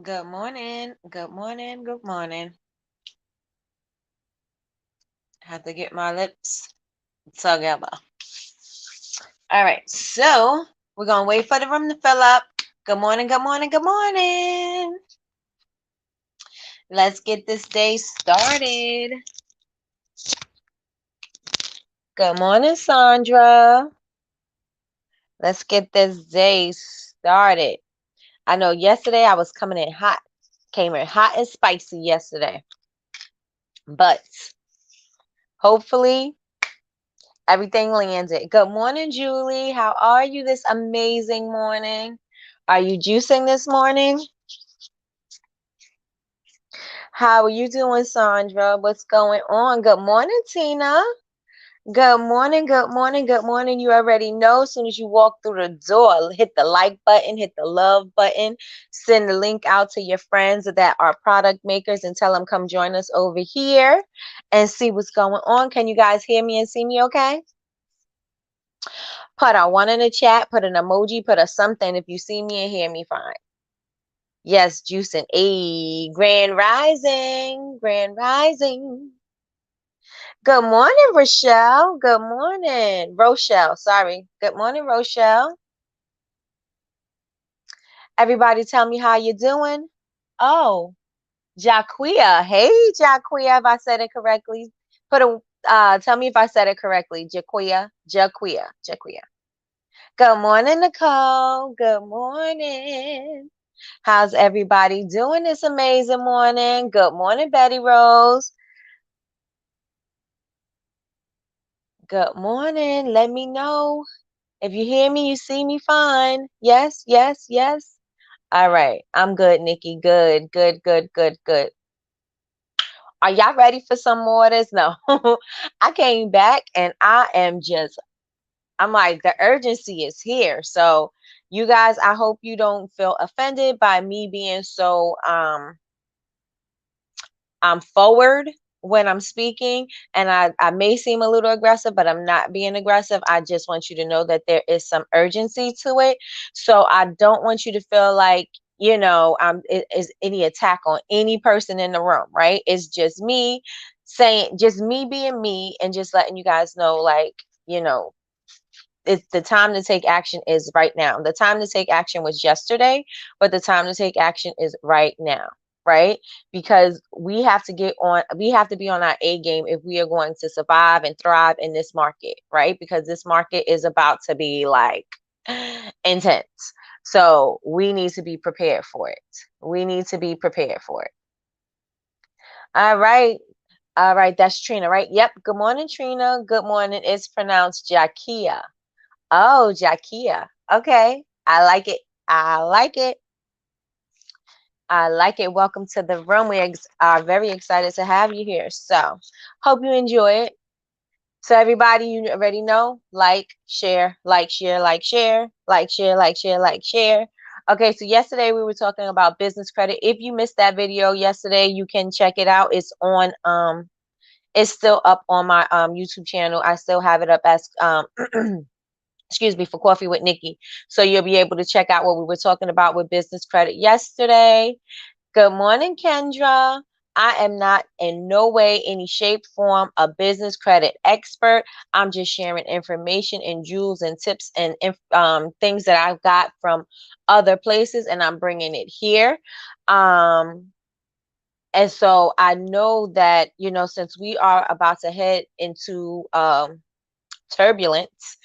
Good morning. Good morning. Good morning. Have to get my lips together. All right. So we're going to wait for the room to fill up. Good morning. Good morning. Good morning. Let's get this day started. Good morning, Sandra. Let's get this day started. I know yesterday I was coming in hot. Came in hot and spicy yesterday. But hopefully everything landed. Good morning, Julie. How are you this amazing morning? Are you juicing this morning? How are you doing, Sandra? What's going on? Good morning, Tina. Good morning, good morning, good morning. You already know as soon as you walk through the door, hit the like button, hit the love button, send the link out to your friends that are product makers and tell them come join us over here and see what's going on. Can you guys hear me and see me okay? Put a one in the chat, put an emoji, put a something if you see me and hear me fine. Yes, juicing. A grand rising, grand rising. Good morning, Rochelle. Good morning, Rochelle. Sorry. Good morning, Rochelle. Everybody tell me how you doing. Oh, Jaquia. Hey, Jaquia, if I said it correctly. Tell me if I said it correctly. Jaquia. Good morning, Nicole. Good morning. How's everybody doing this amazing morning? Good morning, Betty Rose. Good morning. Let me know if you hear me, you see me fine. Yes, yes, yes. All right. I'm good, Nikki. Good, good, good, good, good. Are y'all ready for some more of this? No. I came back and I'm like, the urgency is here. So you guys, I hope you don't feel offended by me being so I'm forward when I'm speaking, and I may seem a little aggressive, but I'm not being aggressive. I just want you to know that there is some urgency to it. So I don't want you to feel like, it is any attack on any person in the room, right? It's just me saying, just me being me and just letting you guys know, like, it's the time to take action is right now. The time to take action was yesterday, but the time to take action is right now, right? Because we have to be on our A game if we are going to survive and thrive in this market, right? Because this market is about to be like intense. So we need to be prepared for it. We need to be prepared for it. All right. All right. That's Trina, right? Yep. Good morning, Trina. Good morning. It's pronounced Jakia. Oh, Jakia. Okay. I like it. I like it. I like it. Welcome to the room. We are very excited to have you here. So, hope you enjoy it. So, everybody, you already know, like, share, like, share, like, share, like, share, like, share, like, share. Okay, so yesterday we were talking about business credit. If you missed that video yesterday, you can check it out. It's still up on my YouTube channel. I still have it up as excuse me, for Coffee with Nikki. So you'll be able to check out what we were talking about with business credit yesterday. Good morning, Kendra. I am not in no way, any shape, form a business credit expert. I'm just sharing information and jewels and tips and things that I've got from other places, and I'm bringing it here. And so I know that, since we are about to head into turbulence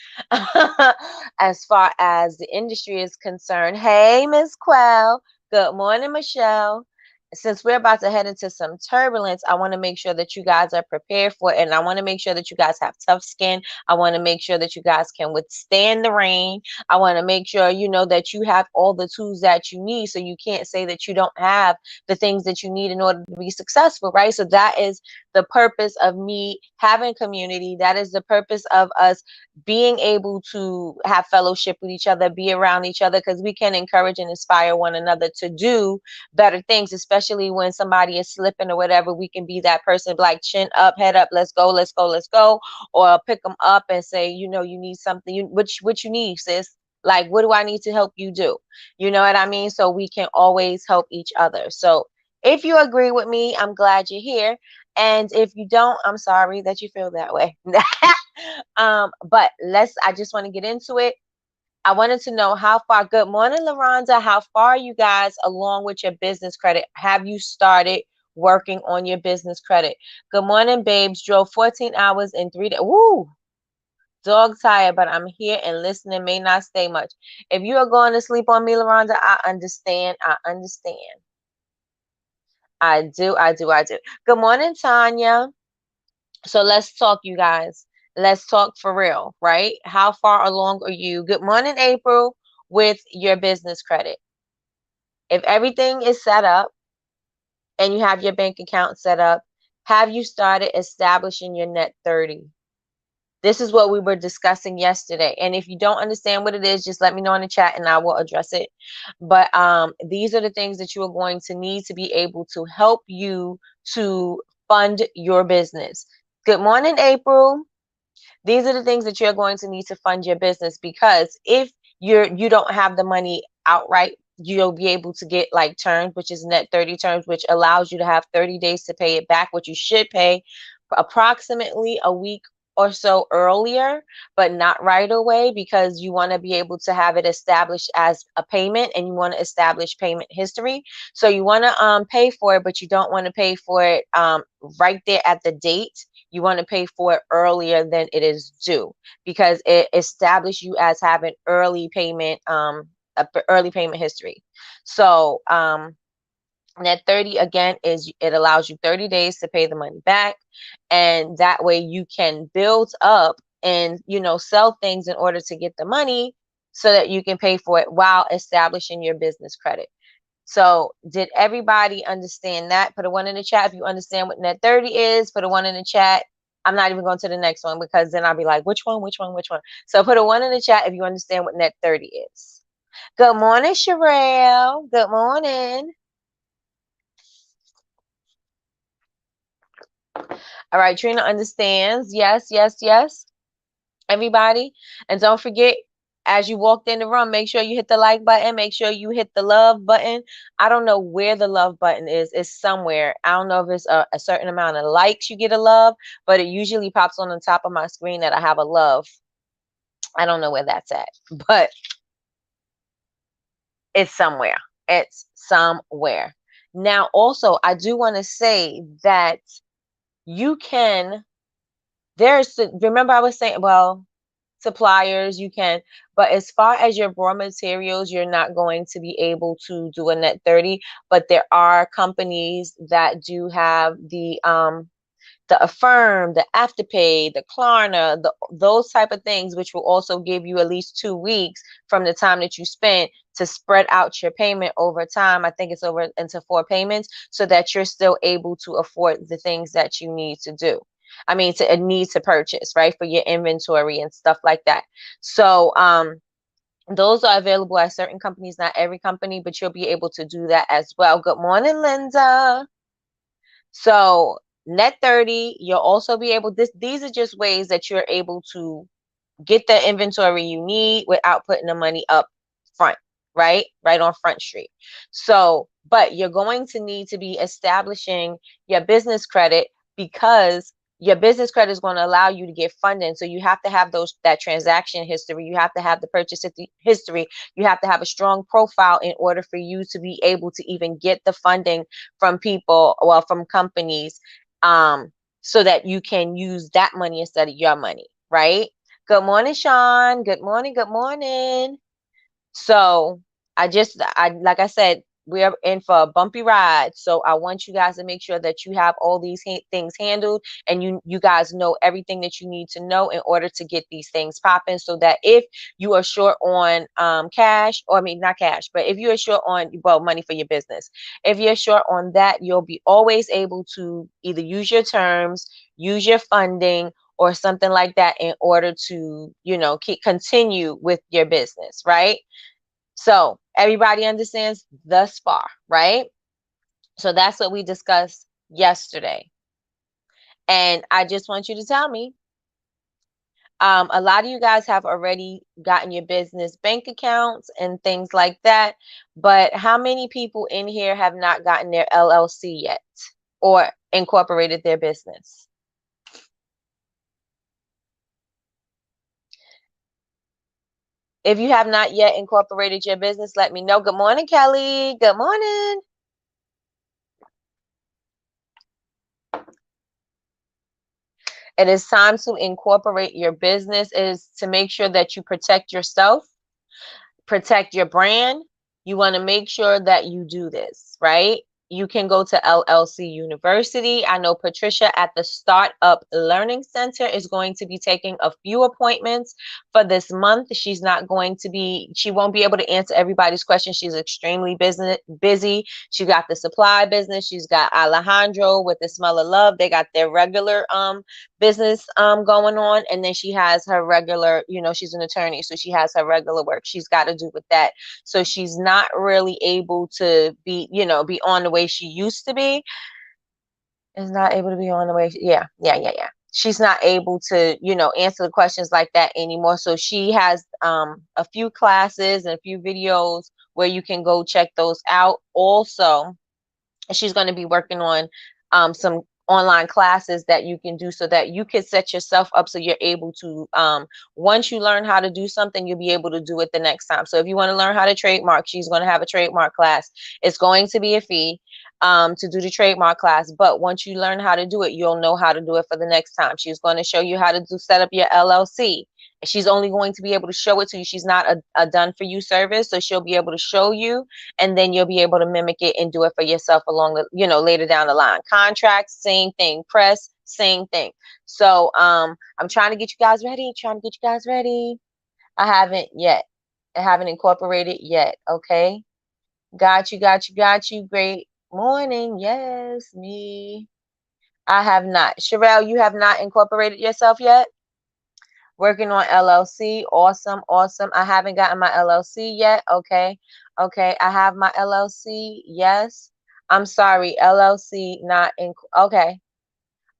as far as the industry is concerned. Hey, Miss Quell. Good morning, Michelle. Since we're about to head into some turbulence, I want to make sure that you guys are prepared for it. And I want to make sure that you guys have tough skin. I want to make sure that you guys can withstand the rain. I want to make sure you know that you have all the tools that you need. So you can't say that you don't have the things that you need in order to be successful, right? So that is the purpose of me having community. That is the purpose of us being able to have fellowship with each other, be around each other, because we can encourage and inspire one another to do better things, especially when somebody is slipping or whatever. We can be that person, like, chin up, head up, let's go, let's go, let's go, or pick them up and say, you need something, what you need, sis. Like, what do I need to help you do? You know what I mean? So we can always help each other. So if you agree with me, I'm glad you're here. And if you don't, I'm sorry that you feel that way. But I just want to get into it. I wanted to know how far. Good morning, LaRonda. How far are you guys along with your business credit? Have you started working on your business credit? Good morning, babes. Drove 14 hours in 3 days. Woo! Dog tired, but I'm here and listening. May not stay much. If you are going to sleep on me, LaRonda, I understand. I understand. I do. I do. I do. Good morning, Tanya. So let's talk, you guys. Let's talk for real, right? How far along are you? Good morning, April, with your business credit. If everything is set up and you have your bank account set up, have you started establishing your net 30? This is what we were discussing yesterday. And if you don't understand what it is, just let me know in the chat and I will address it. But these are the things that you are going to need to be able to help you to fund your business. Good morning, April. These are the things that you're going to need to fund your business, because if you don't have the money outright, you'll be able to get like terms, which is net 30 terms, which allows you to have 30 days to pay it back, which you should pay approximately a week or so earlier, but not right away, because you want to be able to have it established as a payment and you want to establish payment history. So you want to pay for it, but you don't want to pay for it right there at the date. You want to pay for it earlier than it is due, because it establishes you as having early payment, early payment history. So net 30 again is, it allows you 30 days to pay the money back, and that way you can build up and sell things in order to get the money so that you can pay for it while establishing your business credit. So did everybody understand that? Put a 1 in the chat if you understand what net 30 is. Put a 1 in the chat. I'm not even going to the next one, because then I'll be like, which one, which one, which one? So put a 1 in the chat if you understand what net 30 is. Good morning, Sherelle. Good morning. All right, Trina understands. Yes, yes, yes. Everybody. And don't forget, as you walked in the room, make sure you hit the like button. Make sure you hit the love button. I don't know where the love button is. It's somewhere. I don't know if it's a certain amount of likes you get a love, but it usually pops on the top of my screen that I have a love. I don't know where that's at, but it's somewhere. It's somewhere. Now, also, I do want to say that you can, remember I was saying, well, suppliers you can, but as far as your raw materials, you're not going to be able to do a net 30. But there are companies that do have the Affirm, the Afterpay, the Klarna, those type of things, which will also give you at least 2 weeks from the time that you spent to spread out your payment over time. I think it's over into 4 payments, so that you're still able to afford the things that you need to do. I mean, to need to purchase, right, for your inventory and stuff like that. So those are available at certain companies, not every company, but you'll be able to do that as well. Good morning, Linda. So net 30, you'll also be able, these are just ways that you're able to get the inventory you need without putting the money up front, right on Front Street. So, but you're going to need to be establishing your business credit, because your business credit is going to allow you to get funding. So you have to have that transaction history. You have to have the purchase history. You have to have a strong profile in order for you to be able to even get the funding from people, well, from companies, so that you can use that money instead of your money, right? Good morning, Sean. Good morning. Good morning. So I like I said, we're in for a bumpy ride. So I want you guys to make sure that you have all these things handled, and you guys know everything that you need to know in order to get these things popping, so that if you are short on cash, or I mean not cash, but if you are short on, well, money for your business, if you're short on that, you'll be always able to either use your terms, use your funding, or something like that in order to, continue with your business, right? So everybody understands thus far, right? So that's what we discussed yesterday. And I just want you to tell me, A lot of you guys have already gotten your business bank accounts and things like that, but how many people in here have not gotten their LLC yet or incorporated their business? If you have not yet incorporated your business, let me know. Good morning, Kelly. Good morning. It is time to incorporate your business. It is to make sure that you protect yourself, protect your brand. You want to make sure that you do this, right? You can go to LLC University. I know Patricia at the Startup Learning Center is going to be taking a few appointments for this month. She won't be able to answer everybody's questions. She's extremely busy. She got the supply business. She's got Alejandro with the Smell of Love. They got their regular business going on, and then she has her regular, she's an attorney, so she has her regular work she's got to do with that. So she's not really able to be on the way she used to be. Is not able to be on the way. Yeah. She's not able to, answer the questions like that anymore. So she has a few classes and a few videos where you can go check those out. Also, she's going to be working on some online classes that you can do so that you can set yourself up so you're able to, once you learn how to do something, you'll be able to do it the next time. So if you want to learn how to trademark, she's going to have a trademark class. It's going to be a fee to do the trademark class, but once you learn how to do it, you'll know how to do it for the next time. She's going to show you how to set up your LLC. She's only going to be able to show it to you. She's not a done for you service, so she'll be able to show you, and then you'll be able to mimic it and do it for yourself along the, later down the line. Contracts, same thing. Press, same thing. So I'm trying to get you guys ready. I haven't yet. I haven't incorporated yet. Okay. Got you. Great morning. Yes, me. I have not. Sherelle, you have not incorporated yourself yet? Working on LLC. Awesome. I haven't gotten my LLC yet. Okay. I have my LLC. Yes. I'm sorry. LLC not in. Okay.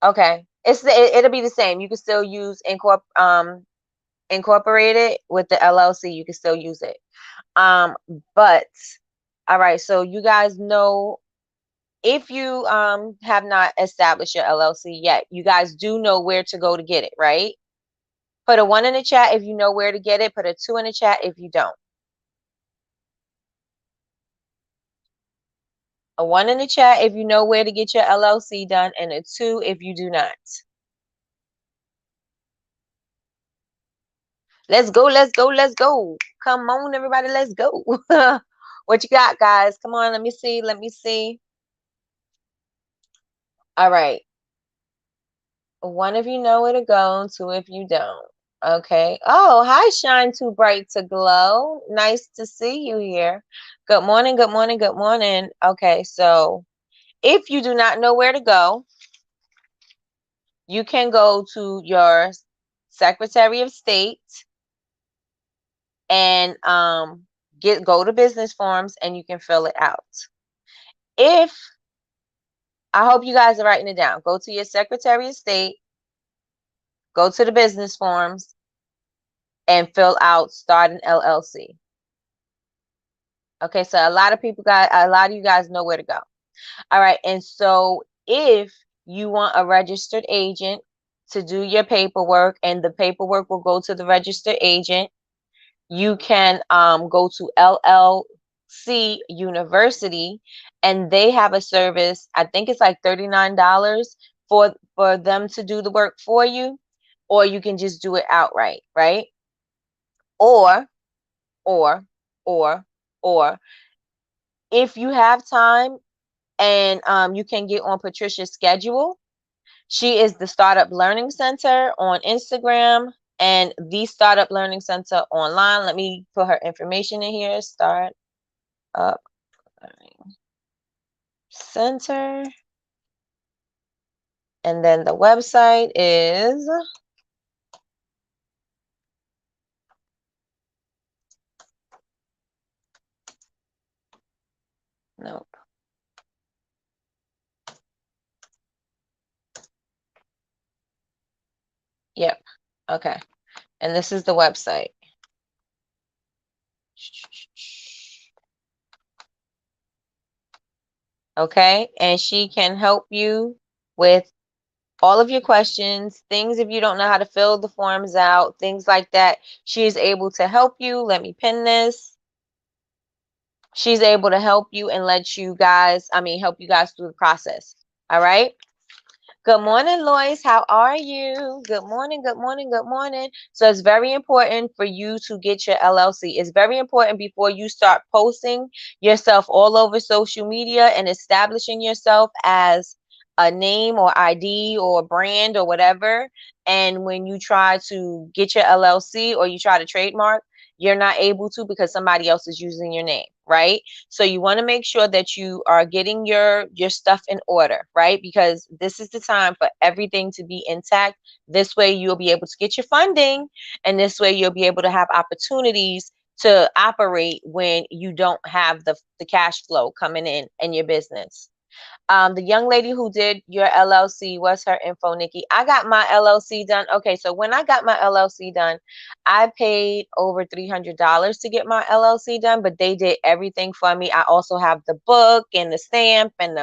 It'll be the same. You can still use incorporated with the LLC. You can still use it. But all right. So you guys know, if you have not established your LLC yet, you guys do know where to go to get it, right? Put a 1 in the chat if you know where to get it. Put a 2 in the chat if you don't. A 1 in the chat if you know where to get your LLC done, and a 2 if you do not. Let's go. Come on, everybody, let's go. What you got, guys? Come on, let me see. All right. 1 if you know where to go, 2 if you don't. Okay. Oh, hi, Shine Too Bright to Glow. Nice to see you here. Good morning. Okay, so if you do not know where to go, you can go to your Secretary of State and go to business forms, and you can fill it out. I hope you guys are writing it down. Go to your Secretary of State, go to the business forms, and fill out start an LLC. Okay, so a lot of you guys know where to go. All right, and so if you want a registered agent to do your paperwork, and the paperwork will go to the registered agent, you can go to LLC University, and they have a service. I think it's like $39 for them to do the work for you, or you can just do it outright, right? Or, or, or, or, if you have time and you can get on Patricia's schedule. She is the Startup Learning Center on Instagram and the Startup Learning Center online. Let me put her information in here. Startup Learning Center. And then the website is nope. Yep. Okay. And this is the website. Okay, and she can help you with all of your questions, things if you don't know how to fill the forms out, things like that. She is able to help you. Let me pin this. She's able to help you and let you guys, help you guys through the process. All right. Good morning, Lois. How are you? Good morning, good morning, good morning. So it's very important for you to get your LLC. It's very important before you start posting yourself all over social media and establishing yourself as a name or ID or brand or whatever. And when you try to get your LLC or you try to trademark, you're not able to because somebody else is using your name, right? So you want to make sure that you are getting your stuff in order, right? Because this is the time for everything to be intact. This way you'll be able to get your funding, and this way you'll be able to have opportunities to operate when you don't have the cash flow coming in your business. The young lady who did your LLC, what's her info, Nikki? I got my LLC done. Okay, so when I got my LLC done, I paid over $300 to get my LLC done, but they did everything for me. I also have the book and the stamp and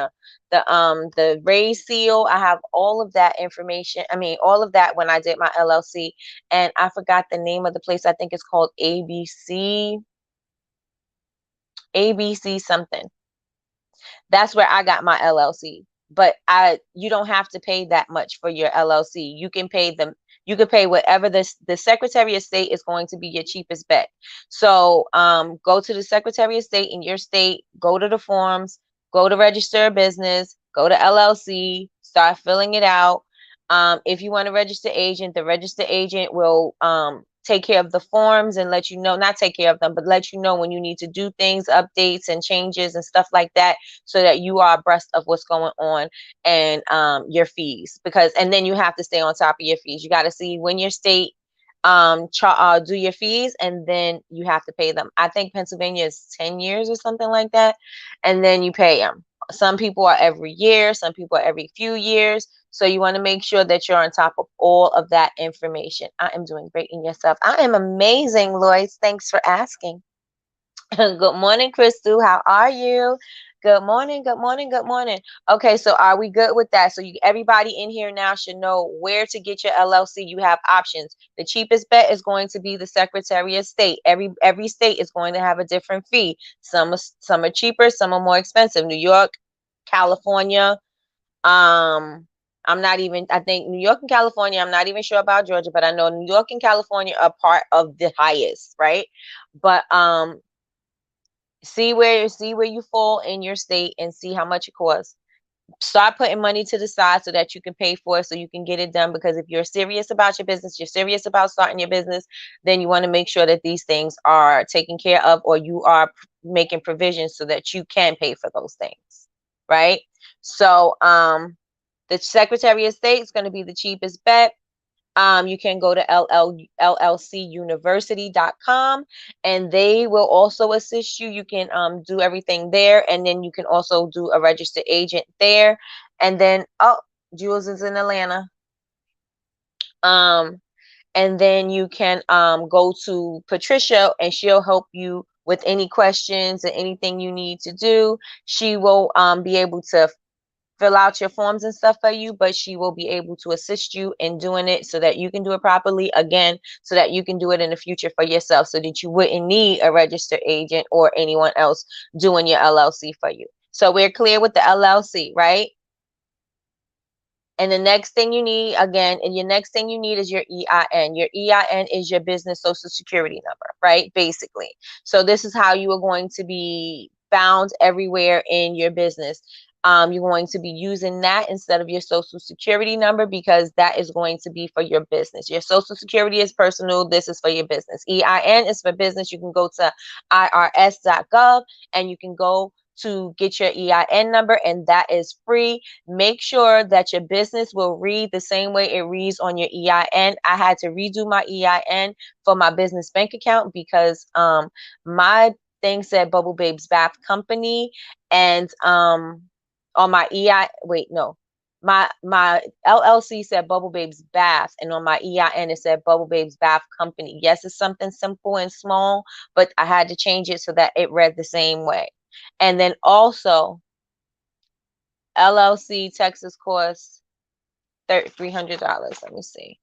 the raised seal. I have all of that information. All of that when I did my LLC, and I forgot the name of the place. I think it's called ABC something. That's where I got my LLC. But you don't have to pay that much for your LLC. You can pay them. You can pay whatever the Secretary of State is going to be your cheapest bet. So go to the Secretary of State in your state, go to the forms, go to register a business, go to LLC, start filling it out. If you want to register agent, the register agent will take care of the forms and let you know, not take care of them, but let you know when you need to do things, updates and changes and stuff like that, so that you are abreast of what's going on and your fees. And then you have to stay on top of your fees. You got to see when your state do your fees, and then you have to pay them. I think Pennsylvania is 10 years or something like that, and then you pay them. Some people are every year, some people are every few years. So you want to make sure that you're on top of all of that information. I am doing great in yourself. I am amazing, Lois. Thanks for asking. Good morning, Crystal. How are you? Good morning, good morning, good morning. Okay, so are we good with that? So everybody in here now should know where to get your LLC. You have options. The cheapest bet is going to be the Secretary of State. Every state is going to have a different fee. Some are cheaper, some are more expensive. New York, California, I'm not even, I think New York and California, I'm not even sure about Georgia, but I know New York and California are part of the highest, right? But see where you fall in your state and see how much it costs. Start putting money to the side so that you can pay for it, so you can get it done. Because if you're serious about your business, you're serious about starting your business, then you want to make sure that these things are taken care of, or you are making provisions so that you can pay for those things, right? So the Secretary of State is going to be the cheapest bet. You can go to llcuniversity.com, and they will also assist you. You can do everything there, and then you can also do a registered agent there. And then, oh, Jules is in Atlanta. And then you can go to Patricia, and she'll help you with any questions and anything you need to do. She will be able to fill out your forms and stuff for you, but she will be able to assist you in doing it so that you can do it properly, again, so that you can do it in the future for yourself, so that you wouldn't need a registered agent or anyone else doing your LLC for you. So we're clear with the LLC, right? And the next thing you need, again, and your next thing you need is your EIN. Your EIN is your business social security number, right? Basically. So this is how you are going to be found everywhere in your business. You're going to be using that instead of your social security number, because that is going to be for your business. Your social security is personal. This is for your business. EIN is for business. You can go to irs.gov and you can go to get your EIN number, and that is free. Make sure that your business will read the same way it reads on your EIN. I had to redo my EIN for my business bank account because my thing said Bubble Babes Bath Company, and on my wait, no. my LLC said Bubble Babes Bath, and on my EIN it said Bubble Babes Bath Company. Yes, it's something simple and small, but I had to change it so that it read the same way. And then also, LLC Texas costs $300. Let me see.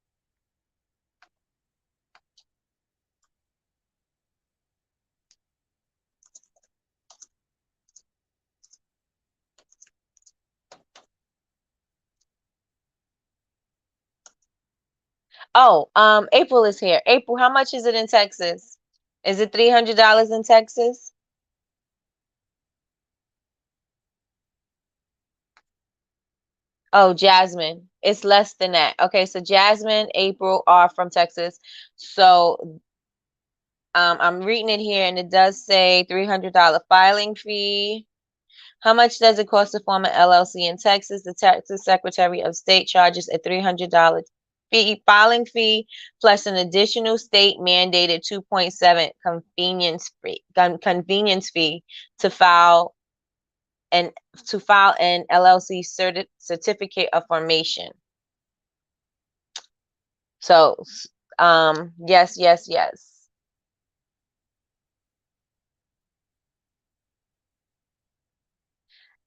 Oh, April is here. April, how much is it in Texas? Is it $300 in Texas? Oh, Jasmine, it's less than that. Okay, so Jasmine, April are from Texas. So I'm reading it here, and it does say $300 filing fee. How much does it cost to form an LLC in Texas? The Texas Secretary of State charges a $300 filing fee plus an additional state mandated 2.7 convenience fee to file an LLC certificate of formation. So, yes, yes, yes.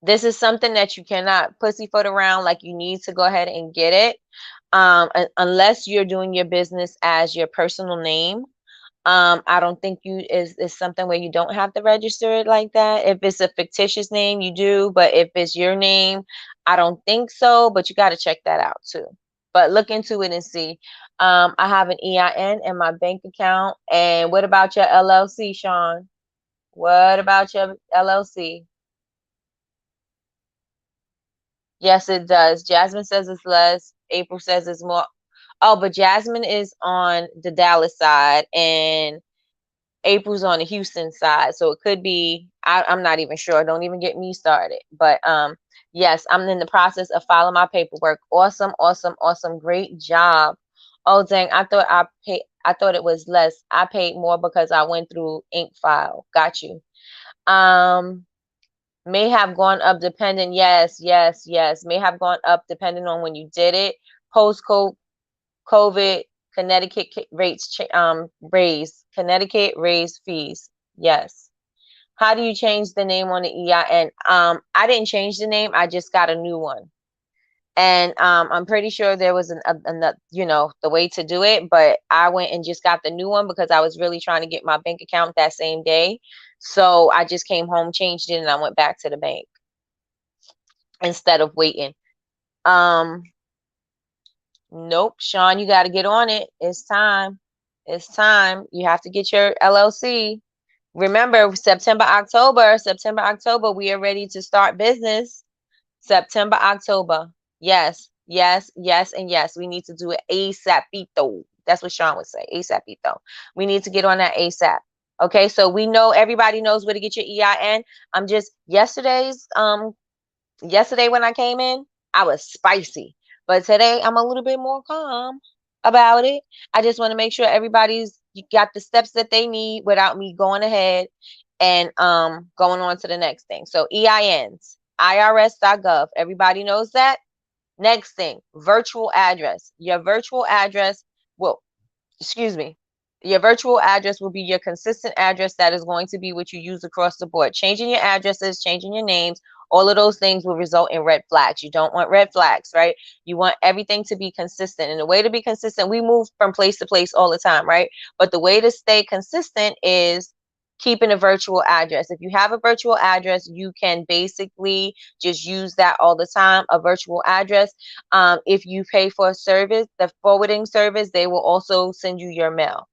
This is something that you cannot pussyfoot around. Like, you need to go ahead and get it. Unless you're doing your business as your personal name. I don't think is something where you don't have to register it like that. If it's a fictitious name, you do, but if it's your name, I don't think so, but you got to check that out too. But look into it and see. I have an EIN in my bank account. And what about your LLC, Sean? What about your LLC? Yes, it does. Jasmine says it's less. April says it's more. Oh, but Jasmine is on the Dallas side, and April's on the Houston side, so it could be. I'm not even sure. Don't even get me started. But yes, I'm in the process of filing my paperwork. Awesome, awesome, awesome. Great job. Oh dang, I thought it was less. I paid more because I went through Ink File. Got you. Um, may have gone up depending. Yes, yes, yes. May have gone up depending on when you did it. Post COVID, Connecticut rates raised. Connecticut raised fees. Yes. How do you change the name on the EIN? I didn't change the name. I just got a new one. And I'm pretty sure there was the way to do it, but I went and just got the new one because I was really trying to get my bank account that same day. So I just came home, changed it, and I went back to the bank instead of waiting. Um, Nope, Sean, you got to get on it. It's time. It's time. You have to get your LLC. Remember, September, October, we are ready to start business. September, October. Yes, yes, yes, and yes. We need to do it ASAPito. That's what Sean would say, ASAPito. We need to get on that ASAP. Okay, so we know everybody knows where to get your EIN. I'm just yesterday when I came in, I was spicy. But today I'm a little bit more calm about it. I just want to make sure everybody's got the steps that they need without me going ahead and going on to the next thing. So EINs, irs.gov. Everybody knows that. Next thing, virtual address. Your virtual address will excuse me, your virtual address will be your consistent address that is going to be what you use across the board. Changing your addresses, changing your names, all of those things will result in red flags. You don't want red flags, right? You want everything to be consistent. And the way to be consistent, we move from place to place all the time, right? But the way to stay consistent is keeping a virtual address. If you have a virtual address, you can basically just use that all the time, a virtual address. If you pay for a service, the forwarding service, they will also send you your mail.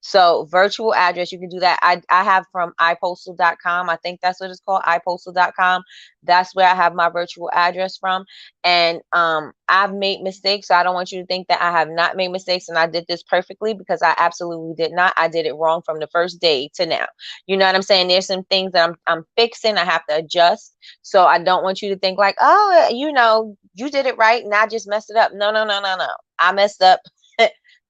So virtual address, you can do that. I have from ipostal.com. I think that's what it's called, ipostal.com. That's where I have my virtual address from. And I've made mistakes. So I don't want you to think that I have not made mistakes and I did this perfectly, because I absolutely did not. I did it wrong from the first day to now. You know what I'm saying? There's some things that I'm fixing. I have to adjust. So I don't want you to think like, oh, you did it right and I just messed it up. No, no, no, no, no. I messed up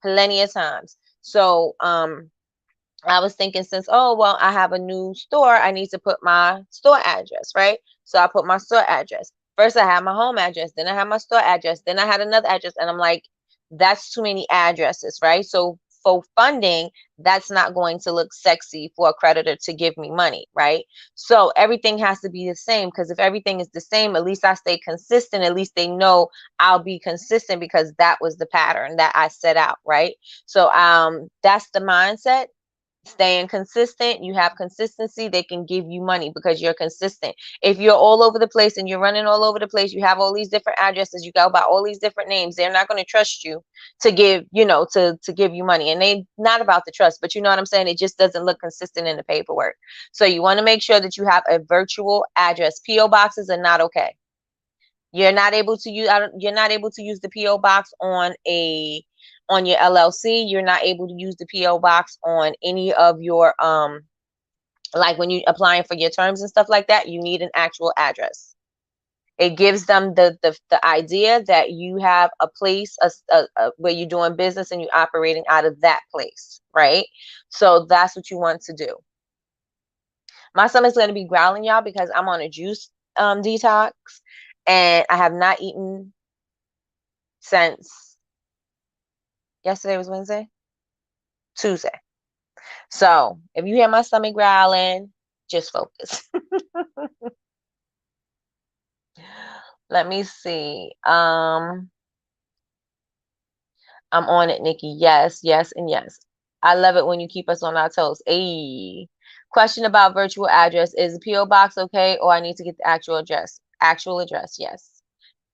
plenty of times. So I was thinking, since, oh, well, I have a new store, I need to put my store address, right? So I put my store address. First I had my home address, then I had my store address, then I had another address, and I'm like, that's too many addresses, right? So for funding, that's not going to look sexy for a creditor to give me money, right? So everything has to be the same, because if everything is the same, at least I stay consistent. At least they know I'll be consistent because that was the pattern that I set out, right? So that's the mindset. Staying consistent, you have consistency, they can give you money because you're consistent. If you're all over the place and you're running all over the place, you have all these different addresses, you go by all these different names, they're not going to trust you to give, to give you money. And they not about the trust, but you know what I'm saying, it just doesn't look consistent in the paperwork. So you want to make sure that you have a virtual address. PO boxes are not okay. You're not able to use the PO box on your LLC. You're not able to use the PO box on any of your like when you applying for your terms and stuff like that. You need an actual address. It gives them the idea that you have a place where you're doing business and you're operating out of that place, right? So that's what you want to do. My stomach's going to be growling, y'all, because I'm on a juice detox, and I have not eaten since yesterday was Wednesday, Tuesday. So if you hear my stomach growling, just focus. Let me see. I'm on it, Nikki. Yes, yes, and yes. I love it when you keep us on our toes. Ayy. Question about virtual address. Is the PO box okay, or I need to get the actual address? Actual address, yes.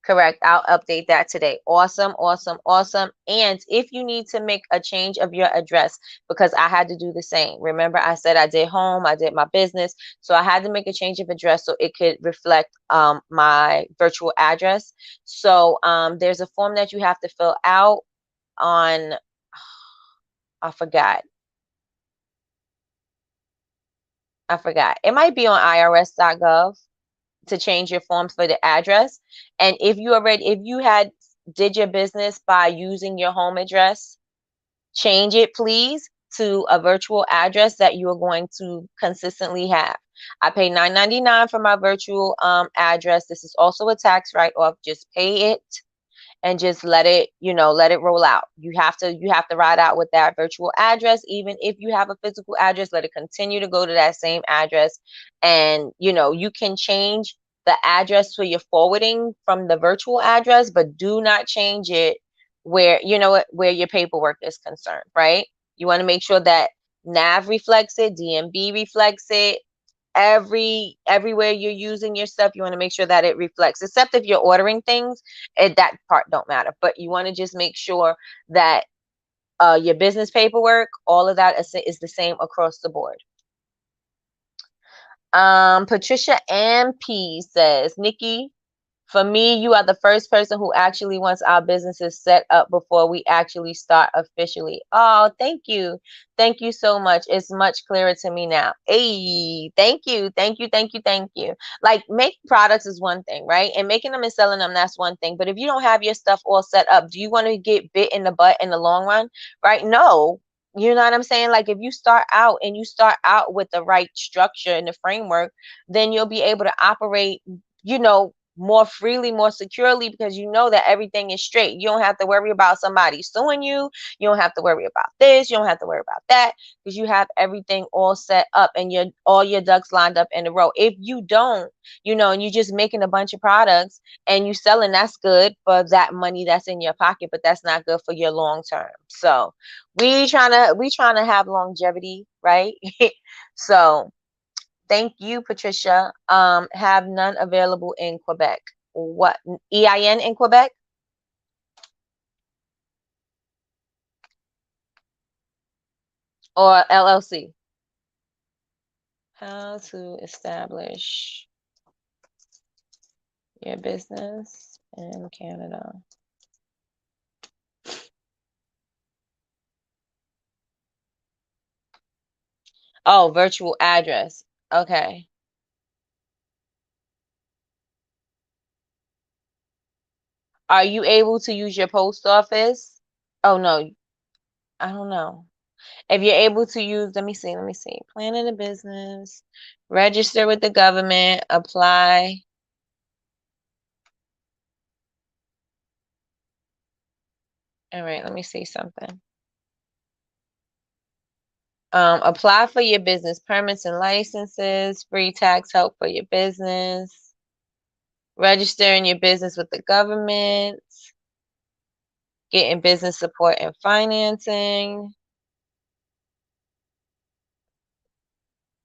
Correct. I'll update that today. Awesome, awesome, awesome. And if you need to make a change of your address, because I had to do the same. Remember, I said I did home, I did my business. So I had to make a change of address so it could reflect my virtual address. So there's a form that you have to fill out on, I forgot. It might be on irs.gov to change your forms for the address. And if you had did your business by using your home address, change it please to a virtual address that you are going to consistently have. I pay $9.99 for my virtual address. This is also a tax write-off. Just pay it and just let it roll out. You have to ride out with that virtual address. Even if you have a physical address, let it continue to go to that same address. And you can change the address for your forwarding from the virtual address, but do not change it where where your paperwork is concerned, right? You want to make sure that NAV reflects it, DMB reflects it, everywhere you're using your stuff, you want to make sure that it reflects, except if you're ordering things, that part don't matter. But you want to just make sure that your business paperwork, all of that is the same across the board. Patricia MP says, Nikki, for me, you are the first person who actually wants our businesses set up before we actually start officially. Oh, thank you. Thank you so much. It's much clearer to me now. Hey, thank you. Thank you. Thank you. Thank you. Like, making products is one thing, right? And making them and selling them, that's one thing. But if you don't have your stuff all set up, do you want to get bit in the butt in the long run? Right? No. You know what I'm saying? Like, if you start out with the right structure and the framework, then you'll be able to operate, more freely, more securely, because you know that everything is straight. You don't have to worry about somebody suing you. You don't have to worry about this. You don't have to worry about that, because you have everything all set up and all your ducks lined up in a row. If you don't, and you're just making a bunch of products and you selling, that's good for that money that's in your pocket, but that's not good for your long term. So we trying to have longevity, right? So thank you, Patricia. Have none available in Quebec. What, EIN in Quebec? Or LLC? How to establish your business in Canada. Oh, virtual address. Okay. Are you able to use your post office? Oh, no. I don't know. If you're able to use, let me see. Planning a business, register with the government, apply All right, let me see something. Apply for your business permits and licenses, free tax help for your business, registering your business with the government, getting business support and financing,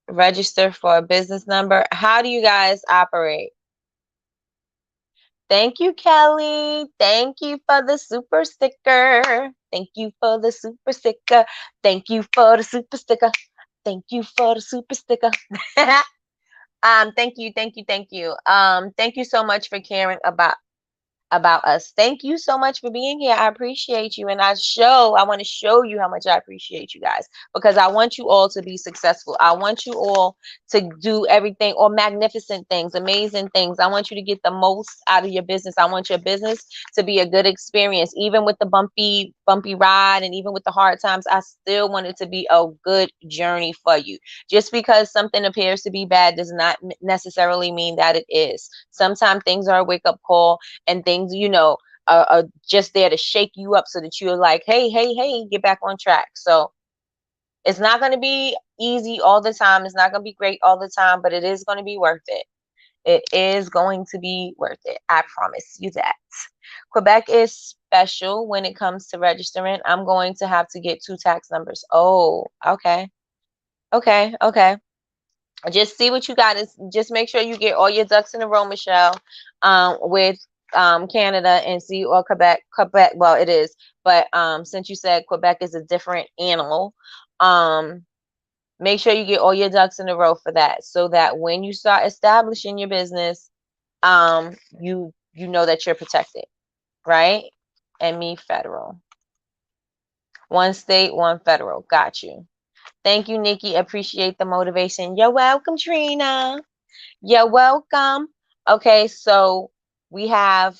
register for a business number. How do you guys operate? Thank you, Kelly. Thank you for the super sticker. Thank you for the super sticker. Thank you for the super sticker. Thank you for the super sticker. Thank you, thank you, thank you. Thank you so much for caring about us. Thank you so much for being here. I appreciate you. And I want to show you how much I appreciate you guys, because I want you all to be successful. I want you all to do everything, or magnificent things, amazing things. I want you to get the most out of your business. I want your business to be a good experience. Even with the bumpy ride, and even with the hard times, I still want it to be a good journey for you. Just because something appears to be bad does not necessarily mean that it is. Sometimes things are a wake-up call, and things, are just there to shake you up so that you're like, hey, get back on track. So it's not going to be easy all the time. It's not going to be great all the time, but it is going to be worth it. It is going to be worth it. I promise you that. Quebec is special when it comes to registering. I'm going to have to get 2 tax numbers. Oh, okay. Okay. Just see what you got. Is just make sure you get all your ducks in a row, Michelle, with Canada, and see, or Quebec. Well, it is, but since you said Quebec is a different animal, make sure you get all your ducks in a row for that, so that when you start establishing your business, you know that you're protected, right? And me, federal. One state, one federal. Got you. Thank you, Nikki. Appreciate the motivation. You're welcome, Trina. You're welcome. Okay, so we have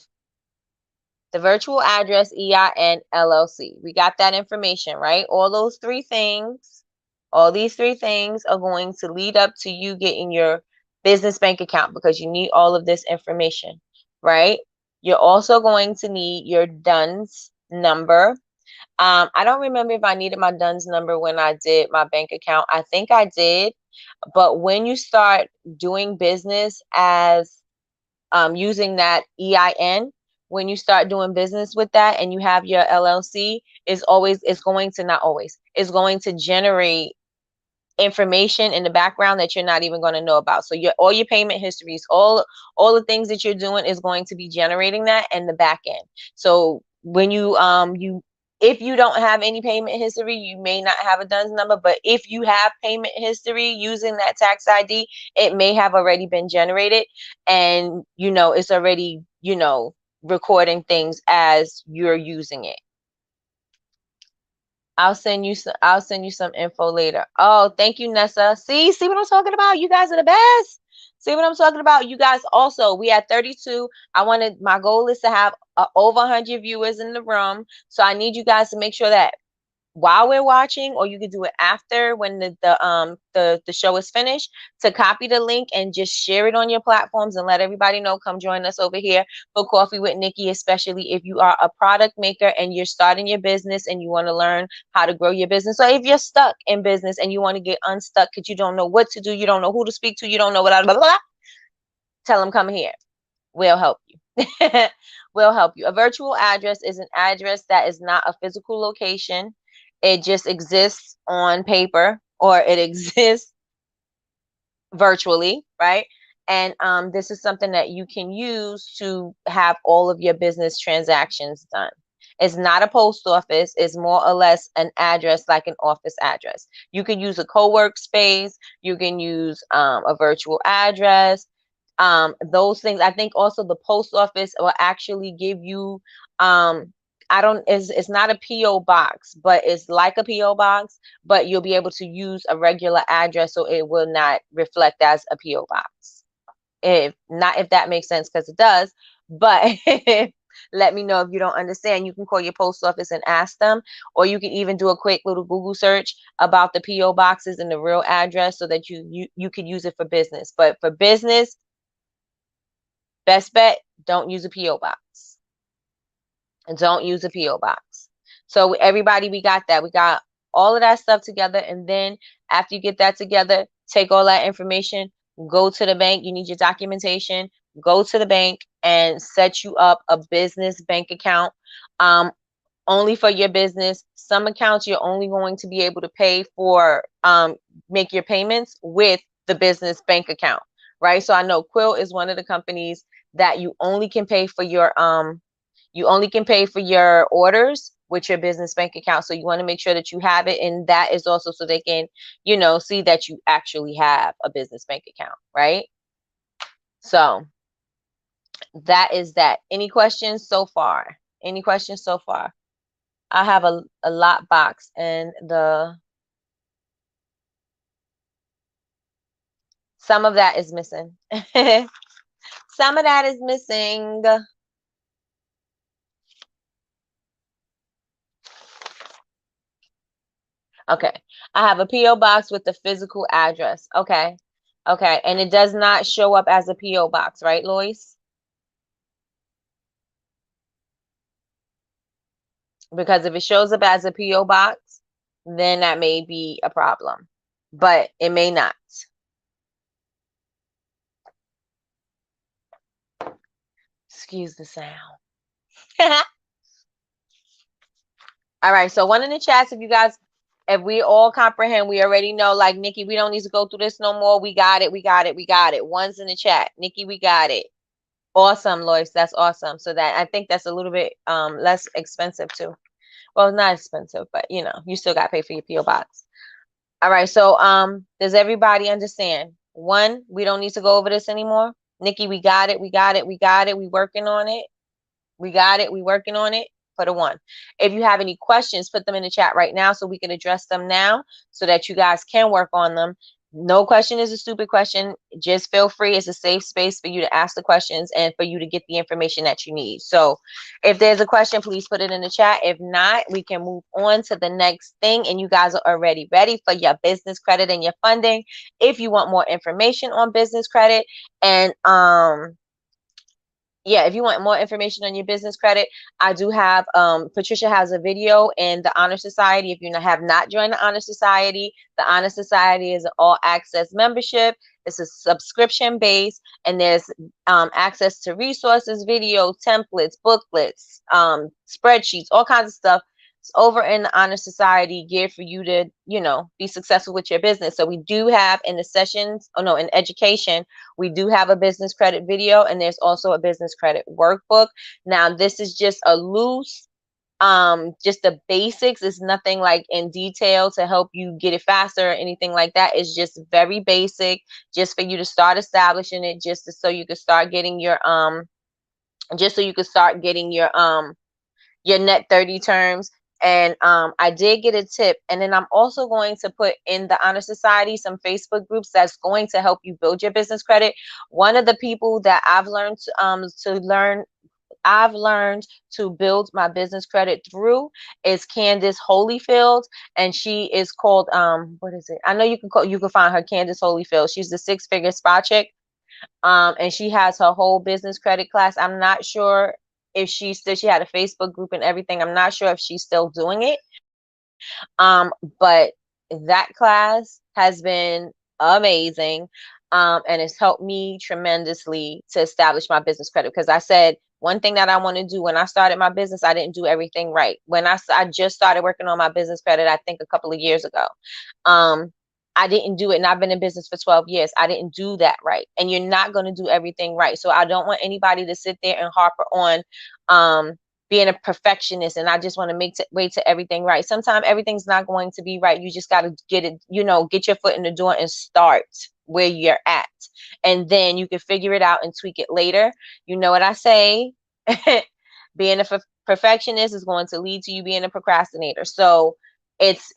the virtual address, EIN, LLC. We got that information, right? All these 3 things are going to lead up to you getting your business bank account, because you need all of this information, right? You're also going to need your DUNS number. I don't remember if I needed my DUNS number when I did my bank account. I think I did. But when you start doing business as using that EIN, when you start doing business with that and you have your LLC, it's going to generate information in the background that you're not even going to know about. So all your payment histories, all the things that you're doing is going to be generating that in the back end. So when you if you don't have any payment history, you may not have a DUNS number, but if you have payment history using that tax ID, it may have already been generated, and it's already recording things as you're using it. I'll send you some info later. Oh, thank you, Nessa. See what I'm talking about? You guys are the best. See what I'm talking about? You guys also, we had 32. My goal is to have over 100 viewers in the room. So I need you guys to make sure that while we're watching, or you could do it after, when the show is finished, to copy the link and just share it on your platforms and let everybody know. Come join us over here for Coffee with Nikki, especially if you are a product maker and you're starting your business and you want to learn how to grow your business. So if you're stuck in business and you want to get unstuck because you don't know what to do, you don't know who to speak to, you don't know what, blah, blah, blah, tell them come here. We'll help you. We'll help you. A virtual address is an address that is not a physical location. It just exists on paper, or it exists virtually, right? And this is something that you can use to have all of your business transactions done. It's not a post office. It's more or less an address, like an office address. You can use a co-work space. You can use a virtual address. Those things. I think also the post office will actually give you it's not a PO box, but it's like a PO box, but you'll be able to use a regular address, so it will not reflect as a PO box. If that makes sense, because it does. But let me know if you don't understand. You can call your post office and ask them, or you can even do a quick little Google search about the PO boxes and the real address, so that you could use it for business. But for business, best bet, don't use a PO box. Don't use a PO box. So everybody, we got that. We got all of that stuff together. And then after you get that together, take all that information, go to the bank. You need your documentation. Go to the bank and set you up a business bank account. Only for your business. Some accounts you're only going to be able to pay for, make your payments with the business bank account, right? So I know Quill is one of the companies that you only can pay for your orders with your business bank account. So you want to make sure that you have it, and that is also so they can, see that you actually have a business bank account, right? So that is that. Any questions so far? Any questions so far? I have a lot box, and some of that is missing. Some of that is missing. Okay. I have a PO box with the physical address. Okay. Okay. And it does not show up as a PO box, right, Lois? Because if it shows up as a PO box, then that may be a problem, but it may not. Excuse the sound. All right. So one in the chats, if we all comprehend, we already know, like, Nikki, we don't need to go through this no more. We got it. We got it. We got it. One's in the chat. Nikki, we got it. Awesome, Lois. That's awesome. So that, I think that's a little bit less expensive too. Well, not expensive, but you still got to pay for your PO box. All right. So does everybody understand? One, we don't need to go over this anymore. Nikki, we got it. We got it. We got it. We working on it. We got it. We working on it. Put a 1. If you have any questions, put them in the chat right now so we can address them now so that you guys can work on them. No question is a stupid question. Just feel free. It's a safe space for you to ask the questions and for you to get the information that you need. So if there's a question, please put it in the chat. If not, we can move on to the next thing. And you guys are already ready for your business credit and your funding. If you want more information on business credit and yeah, if you want more information on your business credit, I do have, Patricia has a video in the Honor Society. If you have not joined the Honor Society, the Honor Society is an all access membership. It's a subscription base, and there's access to resources, video, templates, booklets, spreadsheets, all kinds of stuff. It's over in the Honor Society geared for you to, be successful with your business. So we do have in the sessions, in education, we do have a business credit video, and there's also a business credit workbook. Now, this is just a loose, just the basics. It's nothing like in detail to help you get it faster or anything like that. It's just very basic, just for you to start establishing it, so you can start getting your net 30 terms. And I did get a tip, and then I'm also going to put in the Honor Society some Facebook groups that's going to help you build your business credit. One of the people that I've learned to build my business credit through is Candace Holyfield, and she is called what is it? I know you can find her Candace Holyfield. She's the 6-figure spot chick. And she has her whole business credit class. I'm not sure if she had a Facebook group and everything. I'm not sure if she's still doing it. But that class has been amazing. And it's helped me tremendously to establish my business credit, because I said one thing that I want to do when I started my business, I didn't do everything right. When I just started working on my business credit, I think a couple of years ago. I didn't do it, and I've been in business for 12 years. I didn't do that right. And you're not going to do everything right. So I don't want anybody to sit there and harper on being a perfectionist, and I just want to wait to everything right. Sometimes everything's not going to be right. You just got to get it, get your foot in the door and start where you're at. And then you can figure it out and tweak it later. You know what I say? Being a perfectionist is going to lead to you being a procrastinator. So it's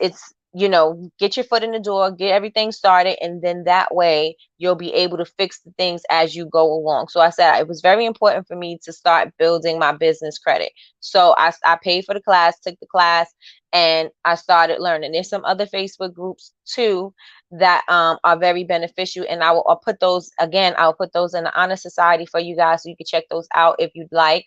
get your foot in the door, get everything started, and then that way you'll be able to fix the things as you go along. So I said it was very important for me to start building my business credit. So I paid for the class, took the class, and I started learning. There's some other Facebook groups too that are very beneficial, and I'll put those in the Honor Society for you guys, so you can check those out if you'd like.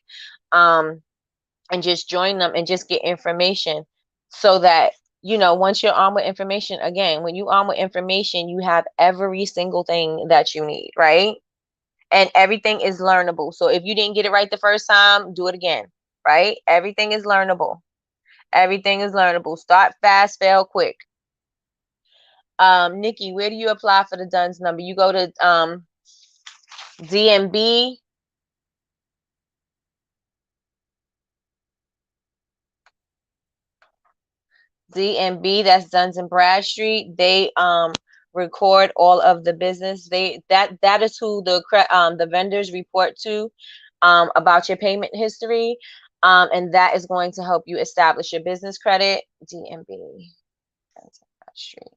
and just join them and just get information so that, once you're armed with information, again, when you armed with information, you have every single thing that you need, right? And everything is learnable. So if you didn't get it right the first time, do it again, right? Everything is learnable. Everything is learnable. Start fast, fail quick. Nikki, where do you apply for the DUNS number? You go to DMB. DMB, that's Duns and Bradstreet. They record all of the business. That is who the vendors report to about your payment history. And that is going to help you establish your business credit. DMB. Duns and Bradstreet.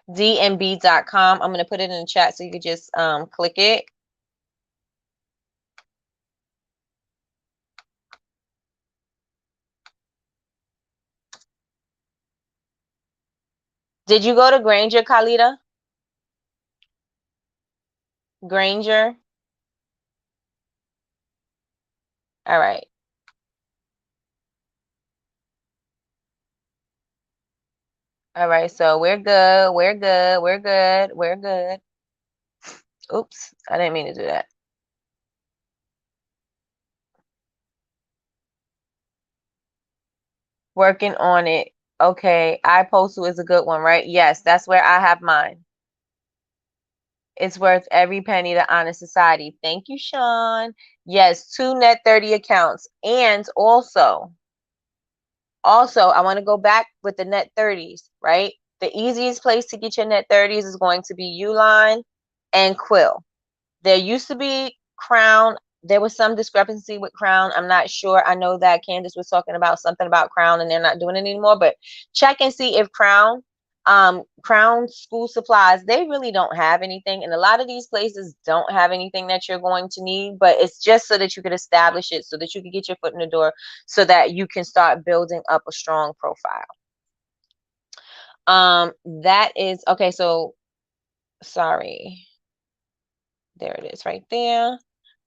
DMB.com. I'm going to put it in the chat so you could just click it. Did you go to Granger, Khalida? Granger? All right. All right, so we're good. We're good. We're good. We're good. Oops, I didn't mean to do that. Working on it. Okay, I Postal is a good one, right? Yes, that's where I have mine. It's worth every penny to Honor Society. Thank you, Sean. Yes, 2 net 30 accounts. And also, I want to go back with the net 30s, right? The easiest place to get your net 30s is going to be Uline and Quill. There used to be Crown. There was some discrepancy with Crown. I'm not sure. I know that Candace was talking about something about Crown and they're not doing it anymore, but check and see if Crown School Supplies, they really don't have anything. And a lot of these places don't have anything that you're going to need, but it's just so that you could establish it, so that you can get your foot in the door, so that you can start building up a strong profile. That is, okay, so sorry. There it is right there.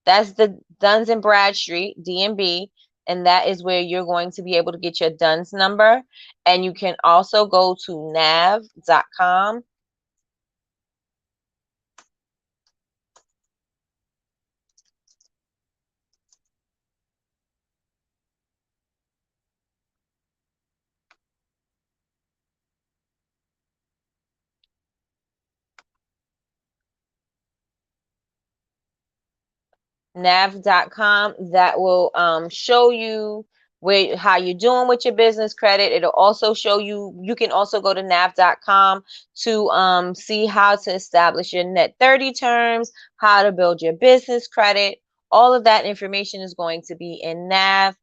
That's the Duns and Bradstreet, DMB, and that is where you're going to be able to get your Duns number. And you can also go to nav.com. Nav.com, that will show you how you're doing with your business credit. It'll also show you, you can also go to nav.com to see how to establish your net 30 terms, how to build your business credit. All of that information is going to be in Nav.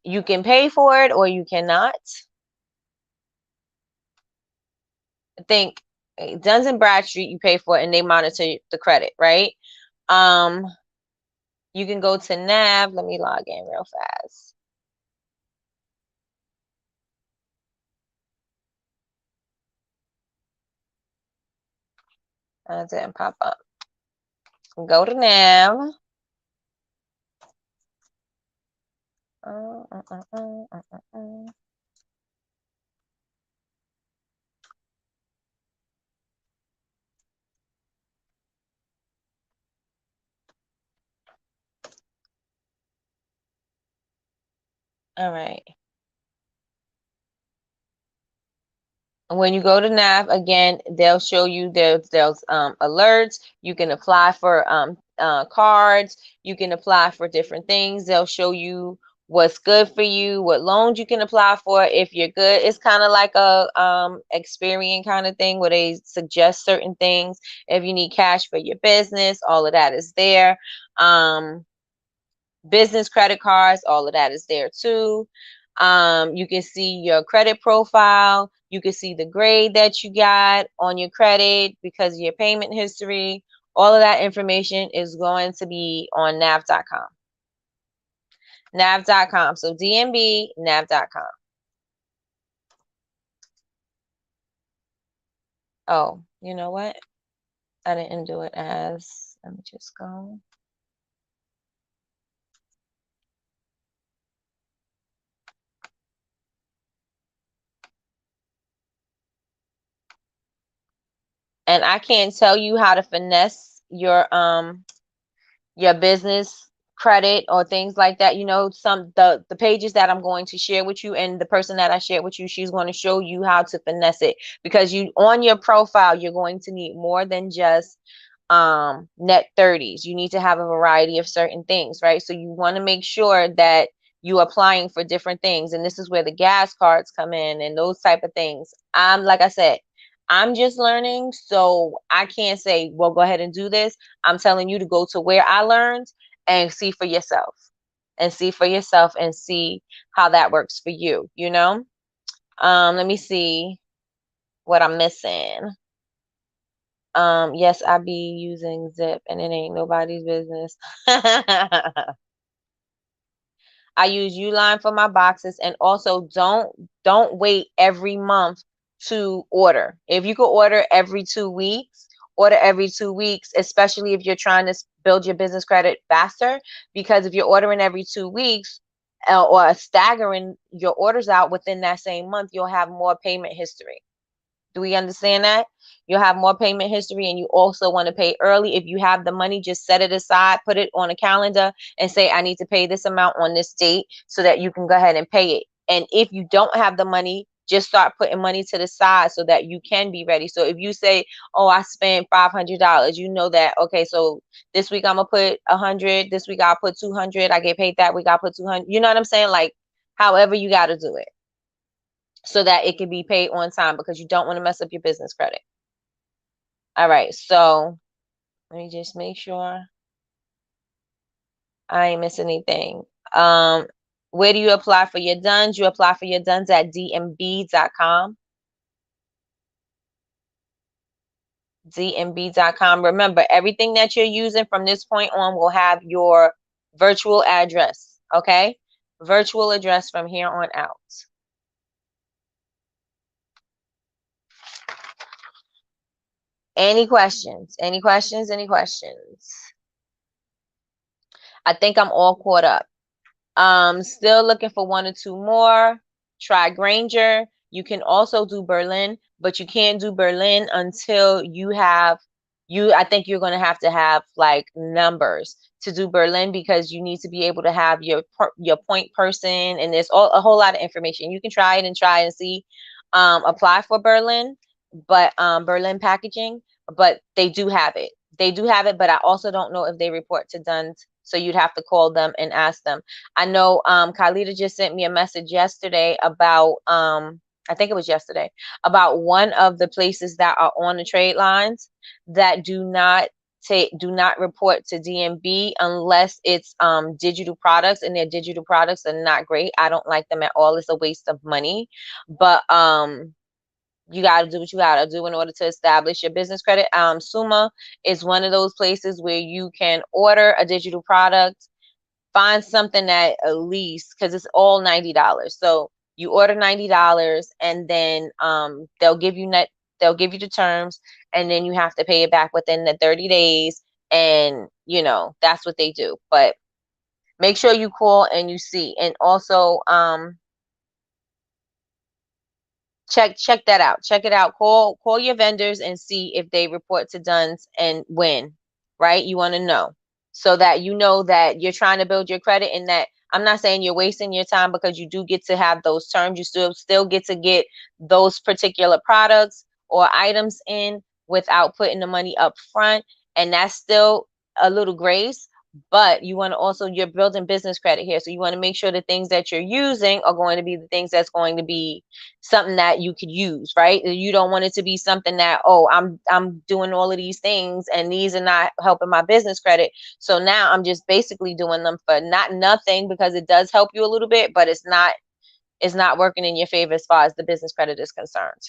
You can pay for it or you cannot. I think Duns and Bradstreet, you pay for it and they monitor the credit, right? You can go to Nav. Let me log in real fast. It didn't pop up. Go to Nav. All right. When you go to Nav, again, they'll show you there's alerts. You can apply for cards. You can apply for different things. They'll show you what's good for you, what loans you can apply for if you're good. It's kind of like a Experian kind of thing where they suggest certain things. If you need cash for your business, all of that is there. Business credit cards, all of that is there too. You can see your credit profile. You can see the grade that you got on your credit because of your payment history. All of that information is going to be on nav.com. Nav.com. So DMB, nav.com. Oh, you know what? I didn't do it as, let me just go. And I can't tell you how to finesse your business credit or things like that. You know, some the pages that I'm going to share with you, and the person that I shared with you, she's going to show you how to finesse it, because you, on your profile, you're going to need more than just net 30s. You need to have a variety of certain things, right? So you want to make sure that you applying for different things, and this is where the gas cards come in and those type of things. Like I said, I'm just learning, so I can't say, well, go ahead and do this. I'm telling you to go to where I learned and see for yourself, and see for yourself and see how that works for you, you know? Let me see what I'm missing. Yes, I be using Zip and it ain't nobody's business. I use Uline for my boxes, and also don't wait every month to order. If you could order every 2 weeks, order every 2 weeks, especially if you're trying to build your business credit faster. Because if you're ordering every 2 weeks, or staggering your orders out within that same month, you'll have more payment history. Do we understand that? You'll have more payment history, and you also want to pay early. If you have the money, just set it aside, put it on a calendar, and say, I need to pay this amount on this date, so that you can go ahead and pay it. And if you don't have the money, just start putting money to the side so that you can be ready. So if you say, oh, I spent $500, you know that, okay, so this week I'm going to put 100, this week I'll put 200, I get paid that week, I'll put 200. You know what I'm saying? Like, however you got to do it, so that it can be paid on time, because you don't want to mess up your business credit. All right, so let me just make sure I ain't missing anything. Where do you apply for your duns? You apply for your duns at dmb.com. dmb.com. Remember, everything that you're using from this point on will have your virtual address, okay? Virtual address from here on out. Any questions? Any questions? Any questions? I think I'm all caught up. Still looking for one or two more. Try Granger. You can also do Berlin, but you can't do Berlin until you have I think you're going to have like numbers to do Berlin, because you need to be able to have your point person, and there's a whole lot of information. You can try it and see. Apply for Berlin, but Berlin packaging, but they do have it. They do have it, but I also don't know if they report to Duns, so you'd have to call them and ask them. I know Khalida just sent me a message yesterday about I think it was yesterday, about one of the places that are on the trade lines that do not report to DMB unless it's digital products, and their digital products are not great. I don't like them at all. It's a waste of money. But you got to do what you got to do in order to establish your business credit. Suma is one of those places where you can order a digital product, find something that at least, because it's all $90. So you order $90, and then they'll give you the terms, and then you have to pay it back within the 30 days. And that's what they do. But make sure you call and you see. And also check that out. Check it out. Call your vendors and see if they report to Duns and when, right? You want to know, so that you know that you're trying to build your credit, and that I'm not saying you're wasting your time, because you do get to have those terms. You still get to get those particular products or items in without putting the money up front, and that's still a little grace. But you want to also, you're building business credit here, so you want to make sure the things that you're using are going to be the things that's going to be something that you could use, right? You don't want it to be something that, oh, I'm doing all of these things and these are not helping my business credit, so now I'm just basically doing them for nothing, because it does help you a little bit, but it's not working in your favor as far as the business credit is concerned.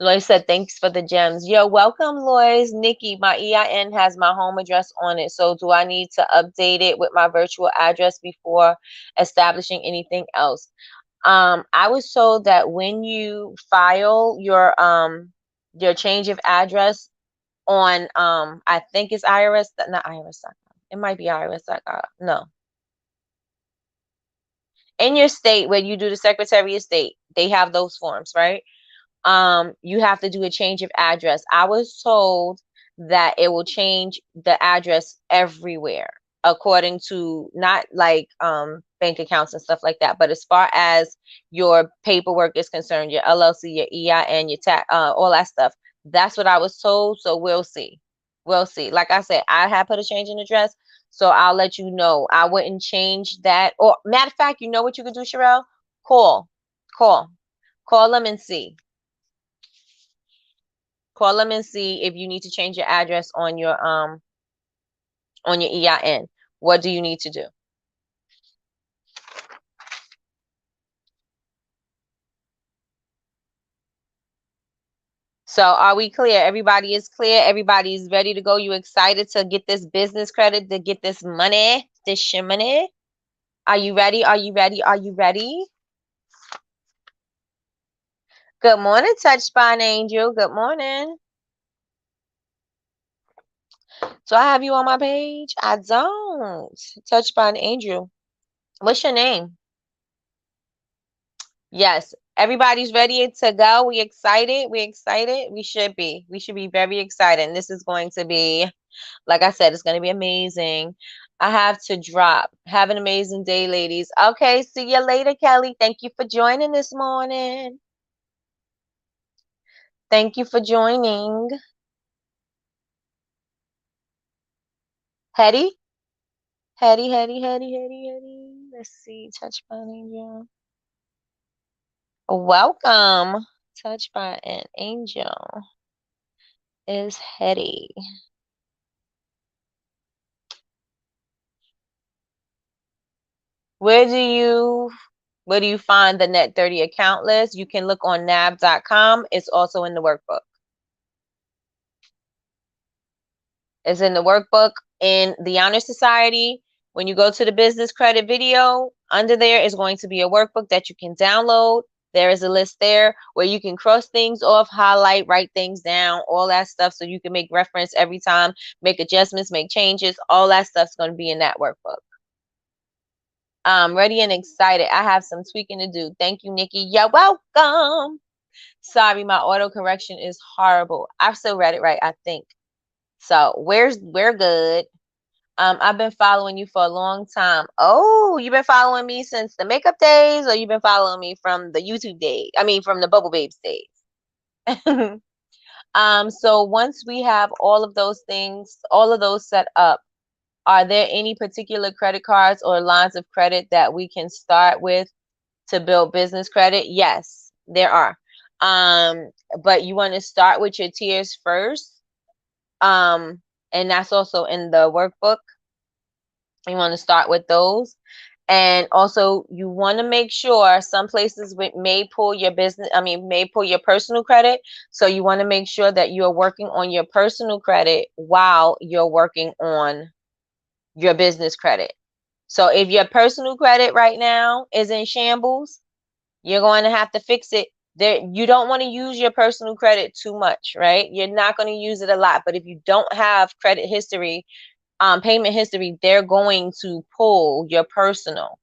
Lois said, thanks for the gems. Yo, welcome, Lois. Nikki, my EIN has my home address on it. So do I need to update it with my virtual address before establishing anything else? I was told that when you file your change of address on I think it's IRS, not IRS.com. It might be IRS.com. No. In your state, when you do the Secretary of State, they have those forms, right? you have to do a change of address. I was told that it will change the address everywhere according to not like bank accounts and stuff like that, but as far as your paperwork is concerned, your LLC, your EIN, your tax, all that stuff. That's what I was told. So we'll see. We'll see. Like I said, I have put a change in address, so I'll let you know. I wouldn't change that. Or matter of fact, you know what you could do, Sherelle? Call, call, call them and see. Call them and see if you need to change your address on your EIN. What do you need to do? So are we clear? Everybody is clear. Everybody's ready to go. You excited to get this business credit, to get this money, this shimony? Are you ready? Are you ready? Are you ready? Good morning, Touched by an Angel. Good morning. So I have you on my page? I don't. Touched by an Angel. What's your name? Yes. Everybody's ready to go. We excited. We excited. We should be. We should be very excited. And this is going to be, like I said, it's going to be amazing. I have to drop. Have an amazing day, ladies. Okay. See you later, Kelly. Thank you for joining this morning. Thank you for joining. Hetty? Hetty, Hetty, Hetty, Hetty, Hetty. Let's see. Touched by an Angel. Welcome. Touched by an Angel is Hetty. Where do you find the Net 30 account list? You can look on nab.com. It's also in the workbook. It's in the workbook in the Honor Society. When you go to the business credit video, under there is going to be a workbook that you can download. There is a list there where you can cross things off, highlight, write things down, all that stuff, so you can make reference every time, make adjustments, make changes. All that stuff's going to be in that workbook. I'm ready and excited. I have some tweaking to do. Thank you, Nikki. You're welcome. Sorry, my auto correction is horrible. I've still read it right, I think. So we're good. I've been following you for a long time. Oh, you've been following me since the makeup days, or you've been following me from the YouTube days? I mean, from the Bubble Babes days. So once we have all of those things, all of those set up, are there any particular credit cards or lines of credit that we can start with to build business credit? Yes, there are. But you want to start with your tiers first. And that's also in the workbook. You want to start with those. And also you want to make sure some places may pull your may pull your personal credit. So you want to make sure that you're working on your personal credit while you're working on your business credit. So if your personal credit right now is in shambles, you're going to have to fix it. There, you don't want to use your personal credit too much, right? You're not going to use it a lot. But if you don't have credit history, payment history, they're going to pull your personal,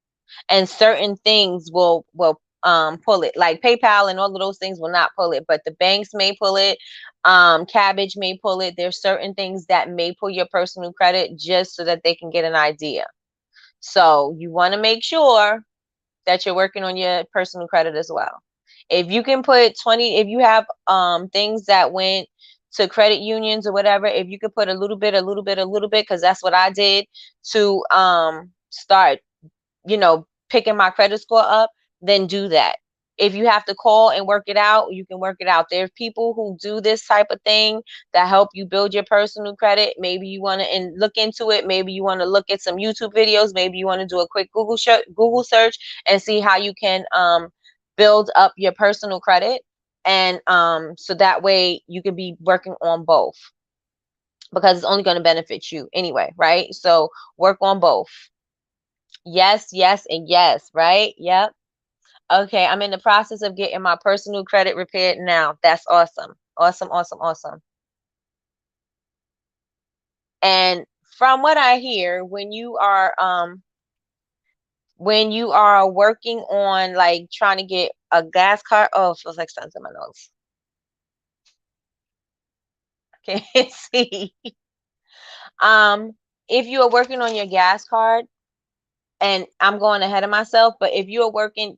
and certain things will pull it. Like PayPal and all of those things will not pull it, but the banks may pull it. Cabbage may pull it. There's certain things that may pull your personal credit just so that they can get an idea. So you want to make sure that you're working on your personal credit as well. If you can put 20, if you have things that went to credit unions or whatever, if you could put a little bit, because that's what I did to start, picking my credit score up, then do that. If you have to call and work it out, you can work it out. There's people who do this type of thing that help you build your personal credit. Maybe you want to look into it. Maybe you want to look at some YouTube videos. Maybe you want to do a quick Google search and see how you can build up your personal credit. And so that way you can be working on both, because it's only going to benefit you anyway, right? So work on both. Yes, yes, and yes, right? Yep. Okay, I'm in the process of getting my personal credit repaired now. That's awesome. Awesome, awesome, awesome. And from what I hear, when you are working on like trying to get a gas card, oh, it feels like something's in my nose. Can't see. If you are working on your gas card, and I'm going ahead of myself, but if you are working,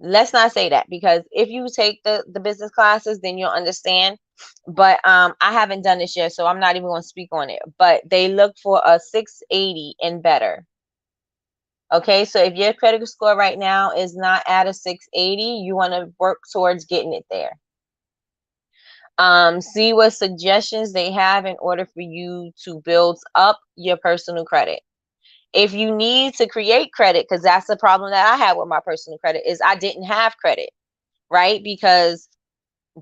let's not say that, because if you take the business classes, then you'll understand. But I haven't done this yet, so I'm not even going to speak on it. But they look for a 680 and better. Okay, so if your credit score right now is not at a 680, you want to work towards getting it there. See what suggestions they have in order for you to build up your personal credit. If you need to create credit, because that's the problem that I had with my personal credit, is I didn't have credit, right? Because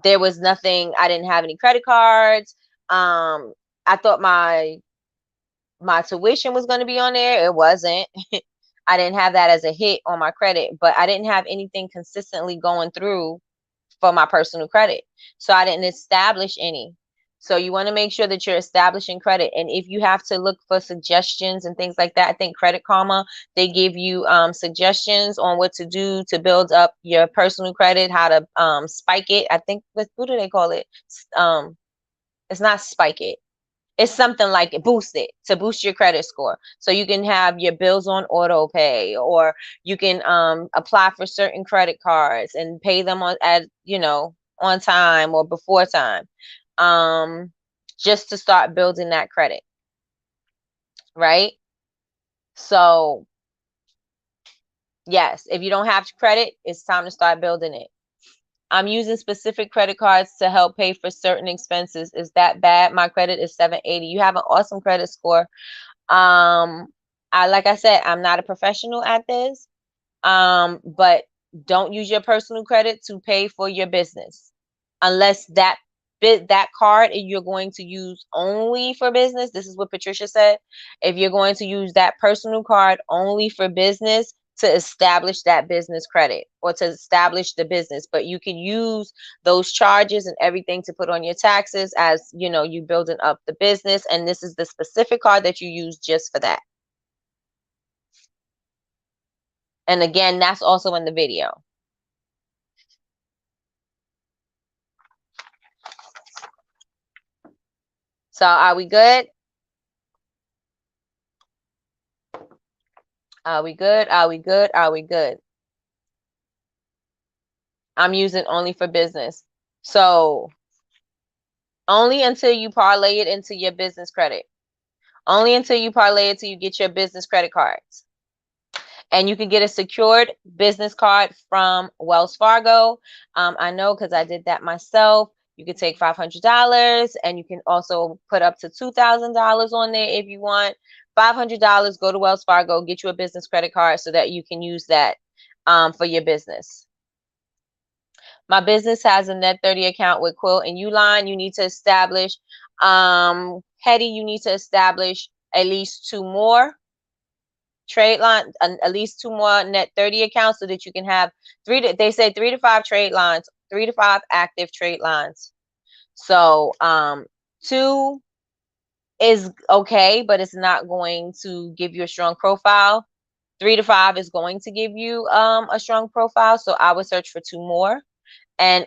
there was nothing, I didn't have any credit cards. I thought my tuition was going to be on there. It wasn't. I didn't have that as a hit on my credit, but I didn't have anything consistently going through for my personal credit. So I didn't establish any. So you want to make sure that you're establishing credit. And if you have to look for suggestions and things like that, I think Credit Karma, they give you suggestions on what to do to build up your personal credit, how to spike it. I think, what do they call it? It's not spike it. It's something like it, boost it, to boost your credit score. So you can have your bills on auto pay, or you can apply for certain credit cards and pay them on time or before time. Just to start building that credit. Right? So yes, if you don't have credit, it's time to start building it. I'm using specific credit cards to help pay for certain expenses. Is that bad? My credit is 780. You have an awesome credit score. Like I said, I'm not a professional at this. But don't use your personal credit to pay for your business unless that card you're going to use only for business. This is what Patricia said. If you're going to use that personal card only for business, to establish that business credit or to establish the business, but you can use those charges and everything to put on your taxes as you building up the business, and this is the specific card that you use just for that. And again, that's also in the video. So are we good? Are we good? Are we good? Are we good? I'm using only for business. So only until you parlay it into your business credit. Only until you parlay it till you get your business credit cards. And you can get a secured business card from Wells Fargo. I know because I did that myself. You can take $500 and you can also put up to $2,000 on there if you want. $500, go to Wells Fargo, get you a business credit card so that you can use that for your business. My business has a net 30 account with Quill and Uline. You need to establish, Hetty, you need to establish at least 2 more trade line, at least 2 more net 30 accounts so that you can have they say 3 to 5 trade lines, 3 to 5 active trade lines. So 2 is okay, but it's not going to give you a strong profile. 3 to 5 is going to give you a strong profile. So I would search for 2 more and